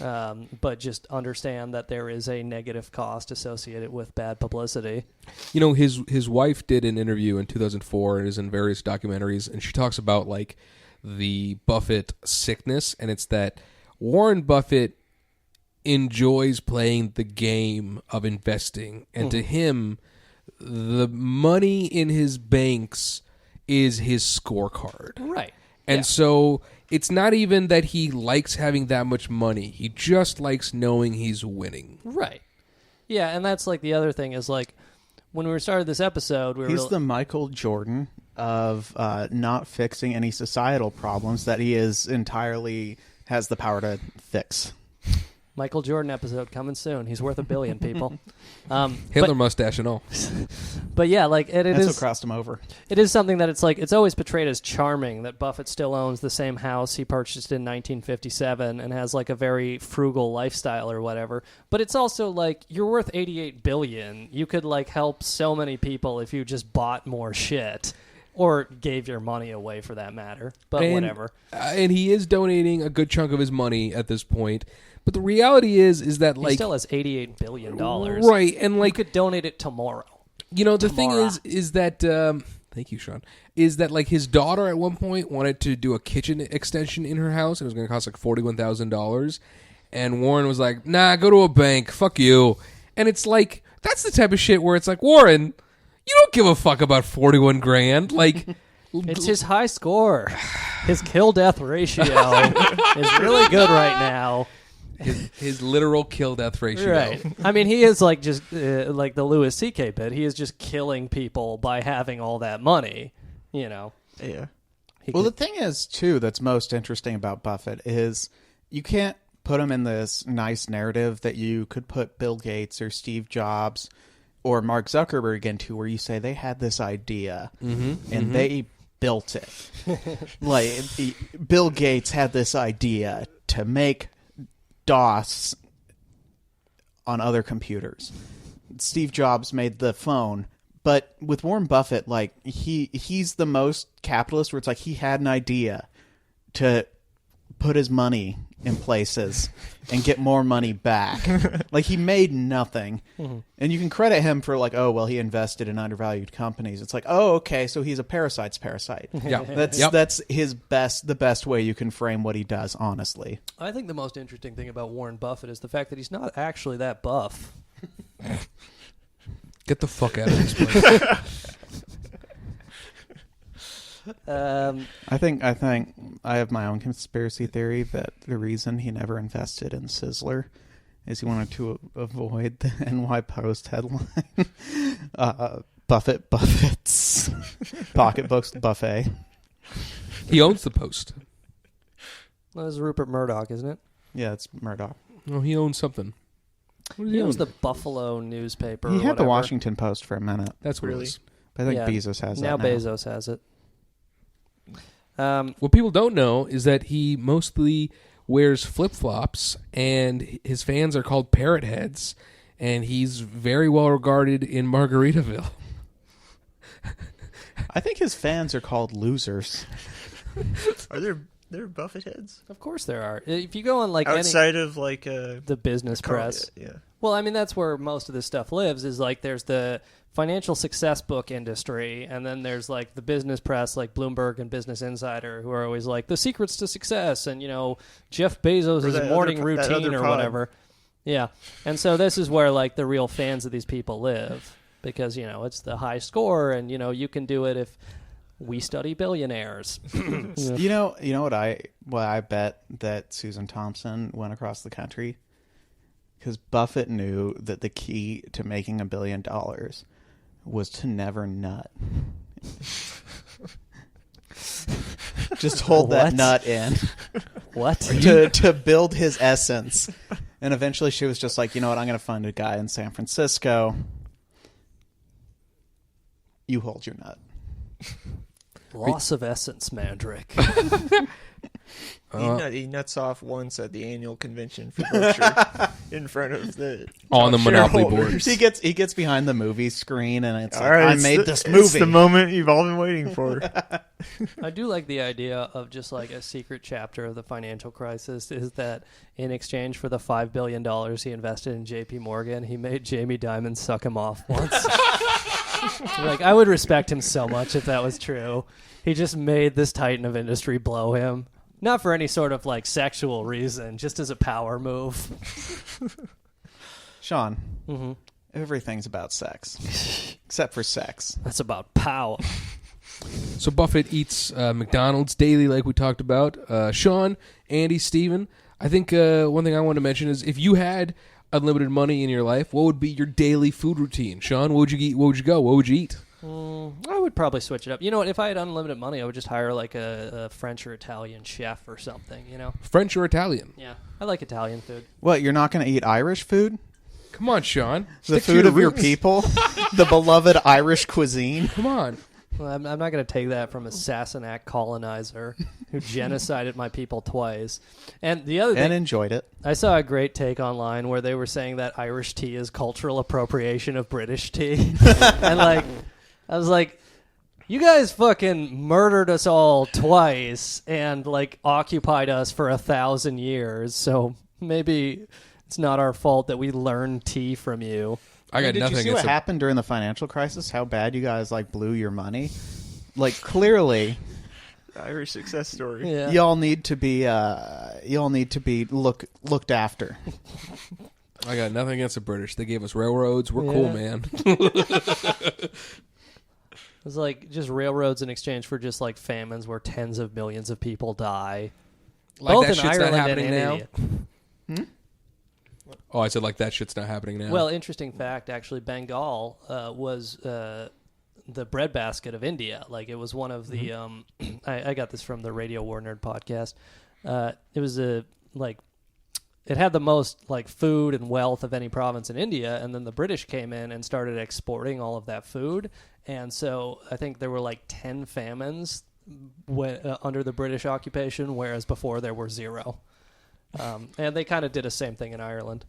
But just understand that there is a negative cost associated with bad publicity. His wife did an interview in 2004 and is in various documentaries, and she talks about the Buffett sickness, and it's that Warren Buffett enjoys playing the game of investing, and to him, the money in his banks is his scorecard. Right. And so it's not even that he likes having that much money. He just likes knowing he's winning. Right. Yeah, and that's the other thing is when we started this episode, he's the Michael Jordan of not fixing any societal problems that he is entirely has the power to fix. Michael Jordan episode coming soon. He's worth $1 billion, people. Hitler mustache and all. But yeah, that's what crossed him over. It is something that it's always portrayed as charming that Buffett still owns the same house he purchased in 1957 and has a very frugal lifestyle or whatever. But it's also you're worth $88 billion. You could help so many people if you just bought more shit. Or gave your money away, for that matter. But whatever. And he is donating a good chunk of his money at this point. But the reality is that he still has $88 billion. Right, and you could donate it tomorrow. The thing is that thank you, Sean. Is that his daughter at one point wanted to do a kitchen extension in her house, and it was going to cost $41,000. And Warren was like, "Nah, go to a bank. Fuck you." And it's that's the type of shit where it's Warren, you don't give a fuck about 41 grand. It's his high score. His kill-death ratio is really good right now. His literal kill-death ratio. Right. I mean, he is like just like the Louis C.K. bit. He is just killing people by having all that money, you know. Yeah. Well, the thing is, too, that's most interesting about Buffett is you can't put him in this nice narrative that you could put Bill Gates or Steve Jobs or Mark Zuckerberg into, where you say they had this idea and they built it. Like, Bill Gates had this idea to make DOS on other computers. Steve Jobs made the phone. But with Warren Buffett, like, he's the most capitalist, where it's like he had an idea to put his money in places and get more money back. Like, he made nothing. And you can credit him for, like, oh, well, he invested in undervalued companies. It's like, oh, okay, so he's a parasite's parasite. Yeah. That's the best way you can frame what he does, honestly. I think the most interesting thing about Warren Buffett is the fact that he's not actually that buff. Get the fuck out of this place. I think I have my own conspiracy theory that the reason he never invested in Sizzler is he wanted to avoid the NY Post headline. Buffett's pocketbooks buffet. He owns the Post. Well, that's Rupert Murdoch, isn't it? Yeah, it's Murdoch. Oh, he owns something. What does He own? owns the Buffalo newspaper. He or had whatever. the Washington Post for a minute. That's what it Really? is. But I think Yeah. Bezos has Now that now. Bezos has it. What people don't know is that he mostly wears flip-flops, and his fans are called parrot heads, and he's very well regarded in Margaritaville. I think his fans are called losers. Are there Buffett heads? Of course there are. If you go on like outside of like the business press. Yeah. Well, I mean that's where most of this stuff lives. Is like there's the financial success book industry, and then there's like the business press, like Bloomberg and Business Insider, who are always like the secrets to success, and Jeff Bezos' morning routine or whatever. Yeah, and so this is where like the real fans of these people live, because it's the high score, and you can do it if we study billionaires. You know what I bet that Susan Thompson went across the country? Because Buffett knew that the key to making $1 billion was to never nut. Just hold that nut in. What? To build his essence. And eventually she was just like, you know what, I'm going to find a guy in San Francisco. You hold your nut. Loss of essence, Mandrick. He nuts off once at the annual convention for Berkshire in front of the on the Monopoly board. He gets behind the movie screen, and it's like, right, I made this movie. It's the moment you've all been waiting for. I do like the idea of just like a secret chapter of the financial crisis is that in exchange for the $5 billion he invested in JP Morgan, he made Jamie Dimon suck him off once. Like, I would respect him so much if that was true. He just made this titan of industry blow him. Not for any sort of like sexual reason, just as a power move. Sean, everything's about sex. Except for sex. That's about power. So Buffett eats McDonald's daily, like we talked about. Sean, Andy, Steven, I think one thing I want to mention is if you had unlimited money in your life, what would be your daily food routine? Sean, what would you eat? What would you go? What would you eat? I would probably switch it up. You know what? If I had unlimited money, I would just hire like a French or Italian chef or something, French or Italian? Yeah. I like Italian food. What, you're not going to eat Irish food? Come on, Sean. The food of your people? The beloved Irish cuisine? Come on. Well, I'm not going to take that from a Sassenach colonizer who genocided my people twice. And the other thing, and enjoyed it. I saw a great take online where they were saying that Irish tea is cultural appropriation of British tea. And like, I was like, you guys fucking murdered us all twice and like occupied us for 1,000 years. So maybe it's not our fault that we learned tea from you. I got nothing. Did you see what happened during the financial crisis? How bad you guys like blew your money? Like, clearly, Irish success story. Yeah. y'all need to be looked after. I got nothing against the British. They gave us railroads. We're cool, man. was like just railroads in exchange for just like famines where tens of millions of people die. Like both that in shit's Ireland not happening and now? India. Oh, I said like that shit's not happening now. Well, interesting fact, actually, Bengal was the breadbasket of India. Like, it was one of the... I got this from the Radio War Nerd podcast. It was it had the most like food and wealth of any province in India, and then the British came in and started exporting all of that food. And so I think there were like 10 famines under the British occupation, whereas before there were 0. And they kind of did the same thing in Ireland.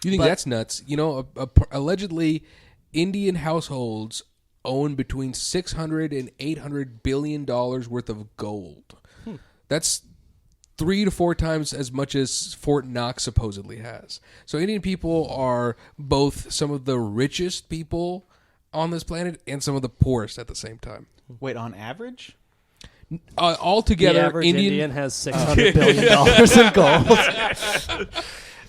You think that's nuts? You know, allegedly, Indian households own between $600 and $800 billion worth of gold. That's 3 to 4 times as much as Fort Knox supposedly has. So Indian people are both some of the richest people on this planet and some of the poorest at the same time. Wait, on average? Altogether, the average Indian has $600 billion in gold.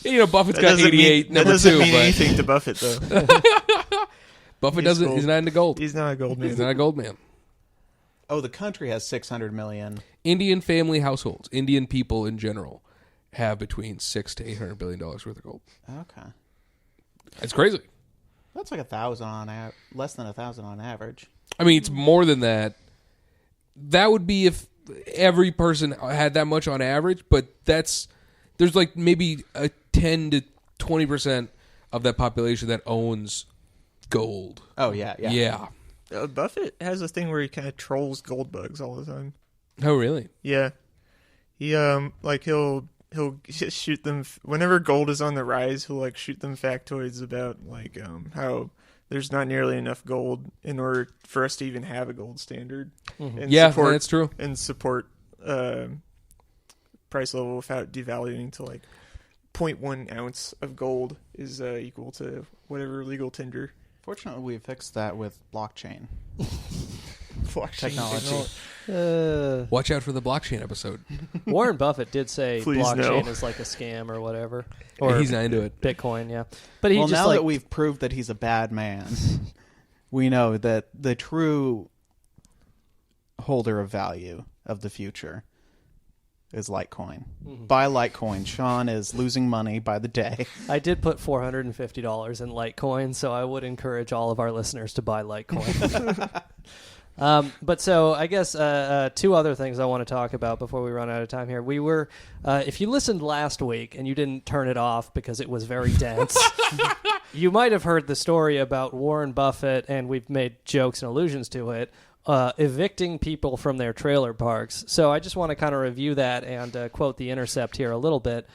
You know, Buffett's got 88, number 2. That doesn't mean anything to Buffett, though. Buffett doesn't. He's not into gold. He's not a gold man. He's not a gold man. Oh, the country has 600 million. Indian family households, Indian people in general, have between $600 to $800 billion worth of gold. Okay, it's crazy. That's like 1,000 on less than 1,000 on average. I mean, it's more than that. That would be if every person had that much on average, but there's like maybe a 10 to 20% of that population that owns gold. Oh yeah. Buffett has a thing where he kind of trolls gold bugs all the time. Oh really? Yeah, he he'll shoot them whenever gold is on the rise. He'll like shoot them factoids about like how there's not nearly enough gold in order for us to even have a gold standard. And that's true. And support price level without devaluing to like 0.1 ounce of gold is equal to whatever legal tender. Fortunately, we fixed that with blockchain. Technology. Watch out for the blockchain episode. Warren Buffett did say Please blockchain no. is like a scam or whatever. Or he's not into it. Bitcoin, yeah. But he just now that we've proved that he's a bad man, we know that the true holder of value of the future is Litecoin. Buy Litecoin. Sean is losing money by the day. I did put $450 in Litecoin, so I would encourage all of our listeners to buy Litecoin. But so I guess 2 other things I want to talk about before we run out of time here. We were, if you listened last week and you didn't turn it off because it was very dense, you might have heard the story about Warren Buffett, and we've made jokes and allusions to it, evicting people from their trailer parks. So I just want to kind of review that and quote The Intercept here a little bit.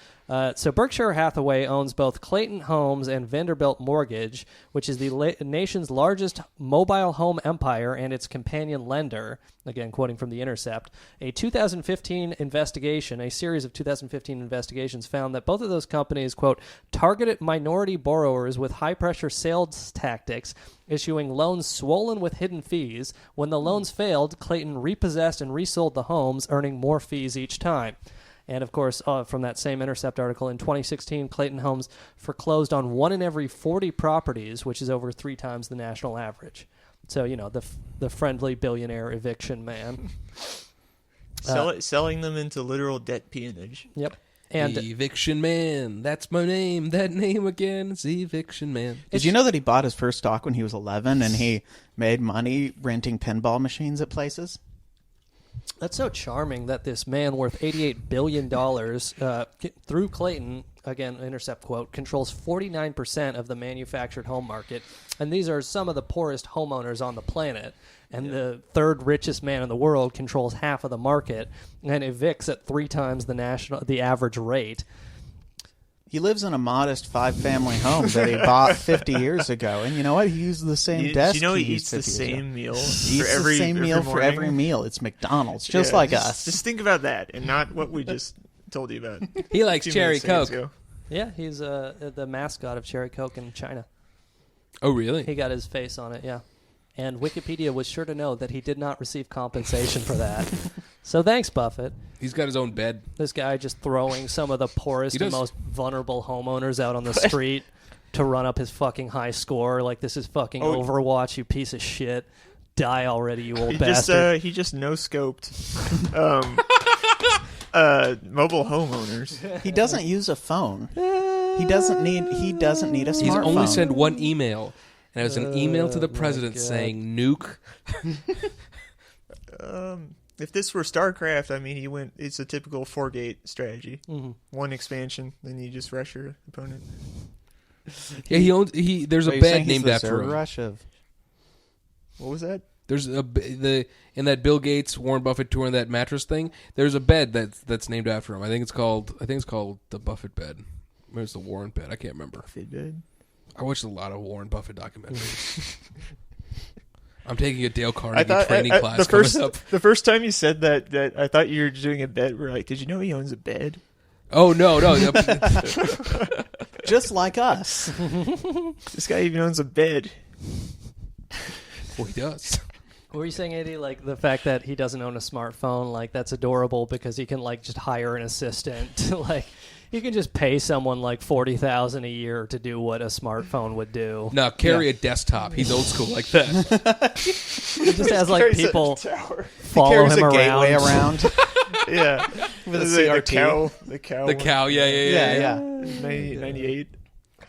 So Berkshire Hathaway owns both Clayton Homes and Vanderbilt Mortgage, which is the nation's largest mobile home empire and its companion lender. Again, quoting from The Intercept. A 2015 investigation, a series of 2015 investigations found that both of those companies, quote, targeted minority borrowers with high-pressure sales tactics, issuing loans swollen with hidden fees. When the loans failed, Clayton repossessed and resold the homes, earning more fees each time. And, of course, from that same Intercept article, in 2016, Clayton Homes foreclosed on 1 in every 40 properties, which is over 3 times the national average. So, you know, the friendly billionaire eviction man. Selling them into literal debt peonage. Yep. And the Eviction Man. That's my name. That name again is Eviction Man. Did you know that he bought his first stock when he was 11 and he made money renting pinball machines at places? That's so charming that this man worth $88 billion through Clayton, again, Intercept quote, controls 49% of the manufactured home market. And these are some of the poorest homeowners on the planet. And the 3rd richest man in the world controls half of the market and evicts at 3 times the average rate. He lives in a modest 5-family home that he bought 50 years ago. And you know what? He uses the same desk. Do you know he used eats the 50 years same ago. meal He for eats every the same meal for morning? every meal. It's McDonald's, just like us. Just think about that and not what we just told you about. He likes 2 Cherry minutes Coke. ago. Yeah, he's the mascot of Cherry Coke in China. Oh, really? He got his face on it, yeah. And Wikipedia was sure to know that he did not receive compensation for that. So thanks, Buffett. He's got his own bed. This guy just throwing some of the poorest and most vulnerable homeowners out on the street to run up his fucking high score. Like, this is fucking Overwatch, you piece of shit. Die already, you old He bastard. he just no-scoped mobile homeowners. He doesn't use a phone. He doesn't need a smartphone. He's only sent one email, and it was an email to the president saying nuke. If this were StarCraft, I mean, it's a typical 4-gate strategy. Mm-hmm. One expansion, then you just rush your opponent. Yeah, there's a bed named after him. What was that? There's in that Bill Gates Warren Buffett touring that mattress thing. There's a bed that's named after him. I think it's called the Buffett bed. Maybe it's the Warren bed. I can't remember. Buffett bed. I watched a lot of Warren Buffett documentaries. I'm taking a Dale Carnegie training class. The first time you said that I thought you were doing a bet. We're like, did you know he owns a bed? Oh no. Just like us. This guy even owns a bed. Well, he does. What were you saying, Eddie? Like the fact that he doesn't own a smartphone, like that's adorable because he can like just hire an assistant. Like you can just pay someone like $40,000 a year to do what a smartphone would do. No, carry a desktop. He's old school like that. He just has like people follow him a gateway around. Yeah, with a CRT. The cow. The cow. Yeah. 98.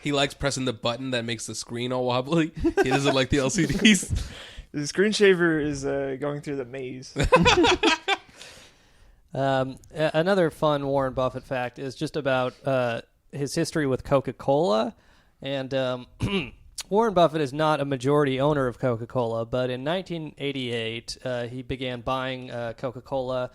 He likes pressing the button that makes the screen all wobbly. He doesn't like the LCDs. The screen shaver is going through the maze. Another fun Warren Buffett fact is just about his history with Coca-Cola. And Warren Buffett is not a majority owner of Coca-Cola, but in 1988, he began buying Coca-Cola.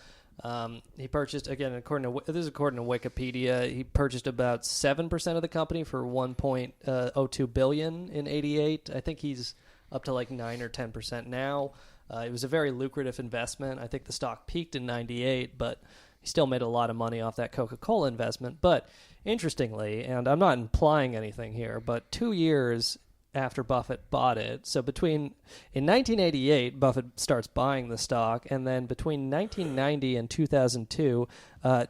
He purchased, again, according to Wikipedia, he purchased about 7% of the company for $1.02 billion in 88. I think he's up to like 9 or 10% now. It was a very lucrative investment. I think the stock peaked in 98, but he still made a lot of money off that Coca-Cola investment. But interestingly, and I'm not implying anything here, but 2 years after Buffett bought it, so in 1988, Buffett starts buying the stock, and then between 1990 and 2002,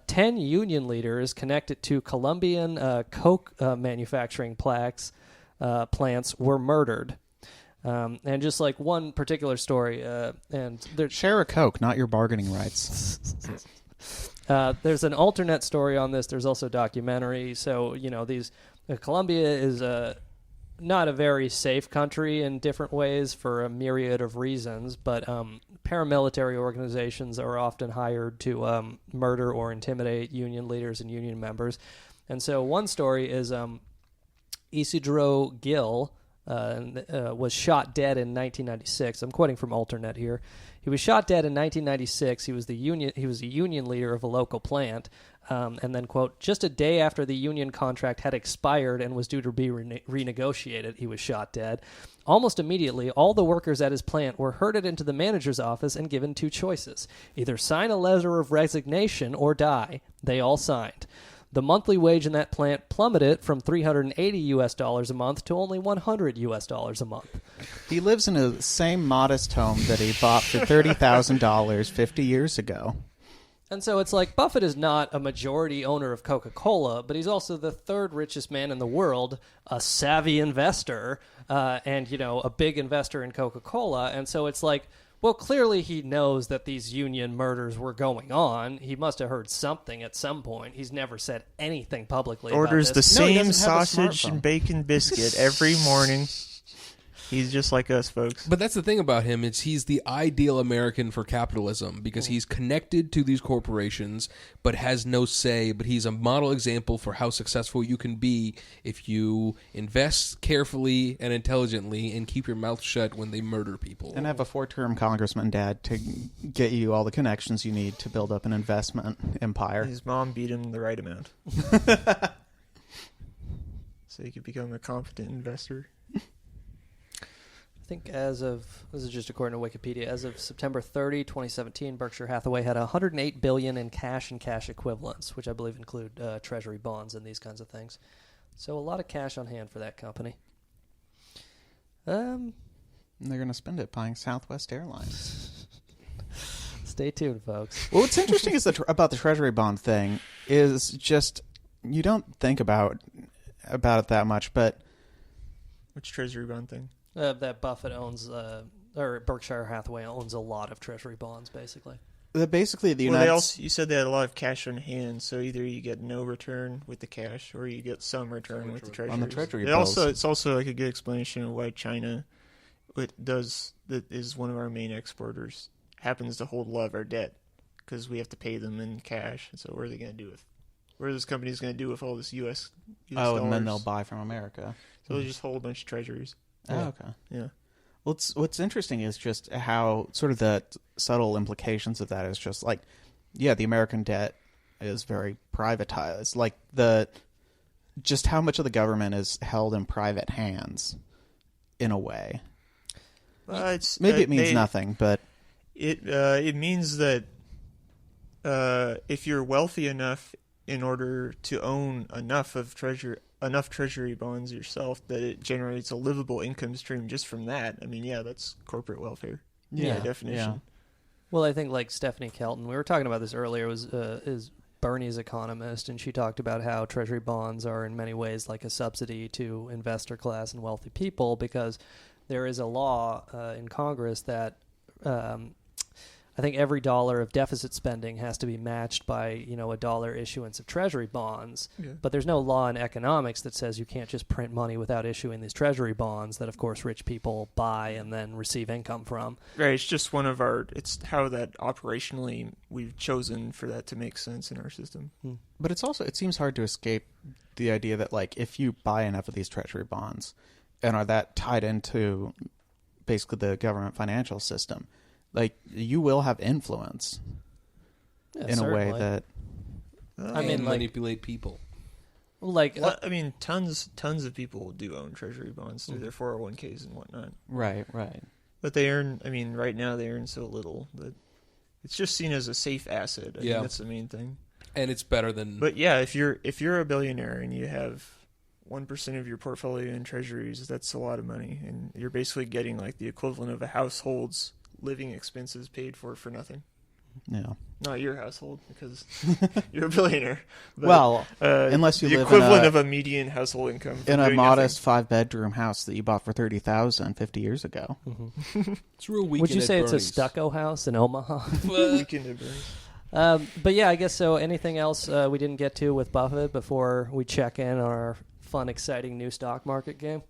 10 union leaders connected to Colombian Coke manufacturing plants were murdered. And just like one particular story, share a Coke, not your bargaining rights. There's an alternate story on this. There's also a documentary. So, Colombia is not a very safe country in different ways for a myriad of reasons, but paramilitary organizations are often hired to murder or intimidate union leaders and union members. And so one story is Isidro Gil was shot dead in 1996. I'm quoting from Alternet here. He was shot dead in 1996. He was a union leader of a local plant. And then, quote, just a day after the union contract had expired and was due to be renegotiated, he was shot dead. Almost immediately, all the workers at his plant were herded into the manager's office and given two choices. Either sign a letter of resignation or die. They all signed. The monthly wage in that plant plummeted from $380 a month to only $100 a month. He lives in the same modest home that he bought for $30,000 50 years ago. And so it's like Buffett is not a majority owner of Coca-Cola, but he's also the third richest man in the world, a savvy investor, and, a big investor in Coca-Cola. And so it's like, well, clearly he knows that these union murders were going on. He must have heard something at some point. He's never said anything publicly Orders about this. the same sausage and bacon biscuit every morning. He's just like us, folks. But that's the thing about him, is he's the ideal American for capitalism because he's connected to these corporations but has no say, but he's a model example for how successful you can be if you invest carefully and intelligently and keep your mouth shut when they murder people. And have a 4-term congressman dad to get you all the connections you need to build up an investment empire. His mom beat him the right amount. So he could become a competent investor. I think this is just according to Wikipedia, as of September 30, 2017, Berkshire Hathaway had $108 billion in cash and cash equivalents, which I believe include treasury bonds and these kinds of things. So a lot of cash on hand for that company. And they're going to spend it buying Southwest Airlines. Stay tuned, folks. Well, what's interesting is about the treasury bond thing is just you don't think about it that much, but which treasury bond thing? That Buffett owns or Berkshire Hathaway owns a lot of treasury bonds, basically. Basically, the Well, United you said they had a lot of cash on hand, so either you get no return with the cash, or you get some return with the treasury. On the treasury It's bills. also like a good explanation of why China, that is one of our main exporters, happens to hold a lot of our debt, because we have to pay them in cash. So what are they going to do with? What are those companies going to do with all this U.S. dollars? and then they'll buy from America. So they'll just hold a bunch of treasuries. Oh, okay. Yeah. Well, what's interesting is just how sort of the subtle implications of that is just like, the American debt is very privatized. Like just how much of the government is held in private hands, in a way. Maybe it means nothing, but it means that if you're wealthy enough in order to own enough treasury bonds yourself, that it generates a livable income stream just from that. I mean, that's corporate welfare. Yeah, by definition. Yeah. Well, I think like Stephanie Kelton, we were talking about this earlier, is Bernie's economist, and she talked about how treasury bonds are in many ways like a subsidy to investor class and wealthy people, because there is a law in Congress that I think every dollar of deficit spending has to be matched by, a dollar issuance of treasury bonds. Yeah. But there's no law in economics that says you can't just print money without issuing these treasury bonds that, of course, rich people buy and then receive income from. Right. It's just it's how that operationally we've chosen for that to make sense in our system. But it seems hard to escape the idea that, like, if you buy enough of these treasury bonds and are that tied into basically the government financial system, like, you will have influence in a way that manipulate people. Like, tons of people do own treasury bonds through their 401ks and whatnot. Right. But they earn. Right now they earn so little that it's just seen as a safe asset. I think that's the main thing. And it's better than. But yeah, if you're a billionaire and you have 1% of your portfolio in treasuries, that's a lot of money, and you're basically getting like the equivalent of a household's living expenses paid for nothing. Yeah. Not your household, because you're a billionaire. But, well, unless you the live equivalent of a median household income in a modest 5-bedroom house that you bought for $30,000 50 years ago. Mm-hmm. It's real weekend. Would you say at it's Bernie's. a stucco house in Omaha? Weekend at Bernie's. But yeah, I guess so. Anything else we didn't get to with Buffett before we check in on our fun, exciting new stock market game?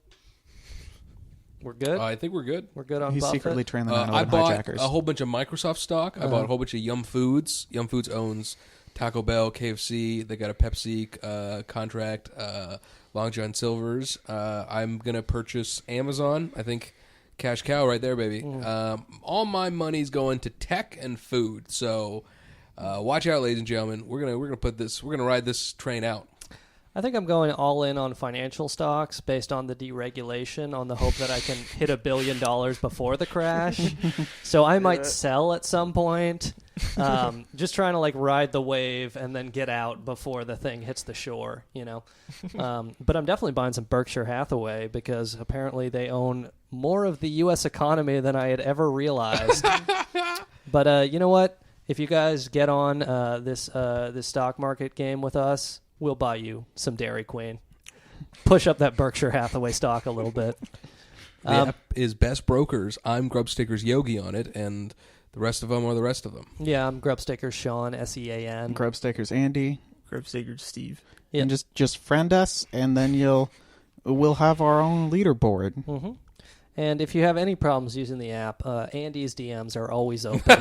We're good? I think we're good. We're good on He's Buffett? secretly training them I bought hijackers. a whole bunch of Microsoft stock. I bought a whole bunch of Yum Foods. Yum Foods owns Taco Bell, KFC. They got a Pepsi contract, Long John Silver's. I'm going to purchase Amazon. I think cash cow right there, baby. All my money's going to tech and food. So watch out, ladies and gentlemen. We're gonna ride this train out. I think I'm going all in on financial stocks based on the deregulation, on the hope that I can hit $1 billion before the crash. So I might sell at some point, just trying to like ride the wave and then get out before the thing hits the shore, But I'm definitely buying some Berkshire Hathaway because apparently they own more of the U.S. economy than I had ever realized. But you know what? If you guys get on this stock market game with us, we'll buy you some Dairy Queen. Push up that Berkshire Hathaway stock a little bit. The app is Best Brokers. I'm Grubsticker's Yogi on it, and the rest of them are the rest of them. Yeah, I'm Grubsticker's Sean, Sean. Grubsticker's Andy. Grubsticker's Steve. Yeah. And just friend us, and then we'll have our own leaderboard. Mm-hmm. And if you have any problems using the app, Andy's DMs are always open.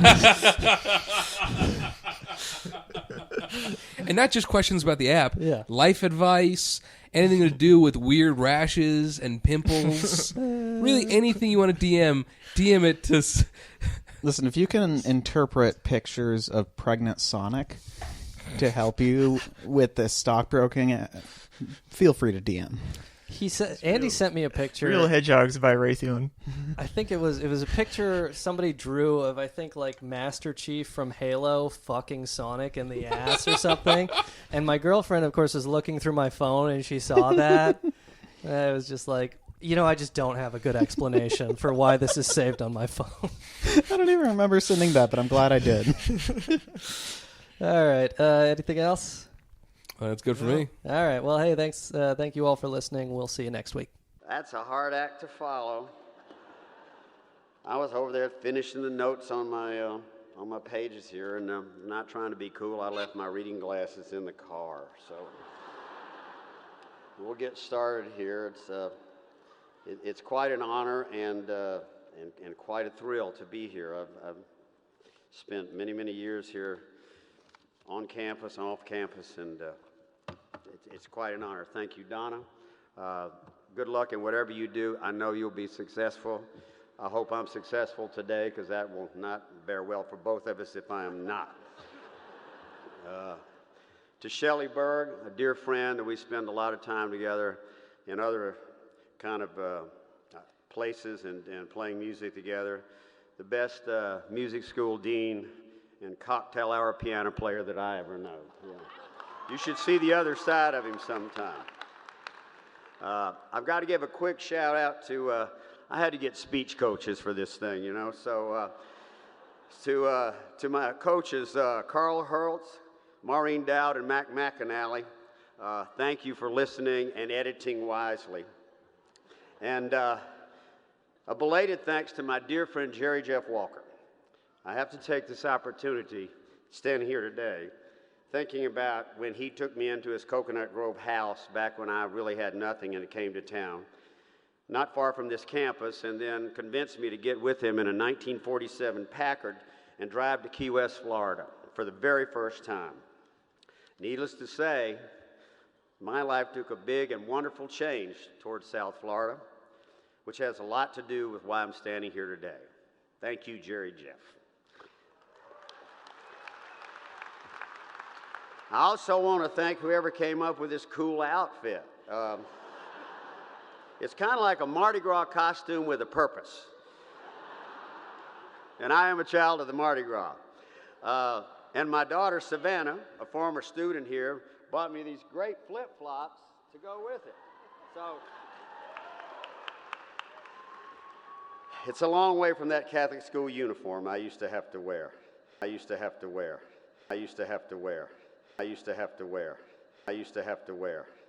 And not just questions about the app. Yeah. Life advice, anything to do with weird rashes and pimples. Really anything you want to DM it to... Listen, if you can interpret pictures of pregnant Sonic to help you with the stockbroking, feel free to DM. Andy sent me a picture. Real Hedgehogs by Raytheon. I think it was a picture somebody drew of, I think, like Master Chief from Halo fucking Sonic in the ass or something. And my girlfriend, of course, was looking through my phone and she saw that. And I was just like, I just don't have a good explanation for why this is saved on my phone. I don't even remember sending that, but I'm glad I did. All right. Anything else? That's good for me. All right. Well, hey, thanks. Thank you all for listening. We'll see you next week. That's a hard act to follow. I was over there finishing the notes on my pages here, and not trying to be cool, I left my reading glasses in the car. So we'll get started here. It's quite an honor and quite a thrill to be here. I've spent many years here on campus, off campus, and it's quite an honor. Thank you, Donna. Good luck in whatever you do. I know you'll be successful. I hope I'm successful today, because that will not bear well for both of us if I am not. To Shelley Berg, a dear friend that we spend a lot of time together in other kind of places and playing music together. The best music school dean and cocktail hour piano player that I ever know. Yeah. You should see the other side of him sometime. I've got to give a quick shout out to, I had to get speech coaches for this thing, you know, so to my coaches, Carl Hurltz, Maureen Dowd, and Mac McAnally, thank you for listening and editing wisely. And a belated thanks to my dear friend Jerry Jeff Walker. I have to take this opportunity, standing here today, thinking about when he took me into his Coconut Grove house back when I really had nothing and it came to town, not far from this campus, and then convinced me to get with him in a 1947 Packard and drive to Key West, Florida for the very first time. Needless to say, my life took a big and wonderful change towards South Florida, which has a lot to do with why I'm standing here today. Thank you, Jerry Jeff. I also want to thank whoever came up with this cool outfit. It's kind of like a Mardi Gras costume with a purpose. And I am a child of the Mardi Gras. And my daughter, Savannah, a former student here, bought me these great flip-flops to go with it. So it's a long way from that Catholic school uniform I used to have to wear. I used to have to wear.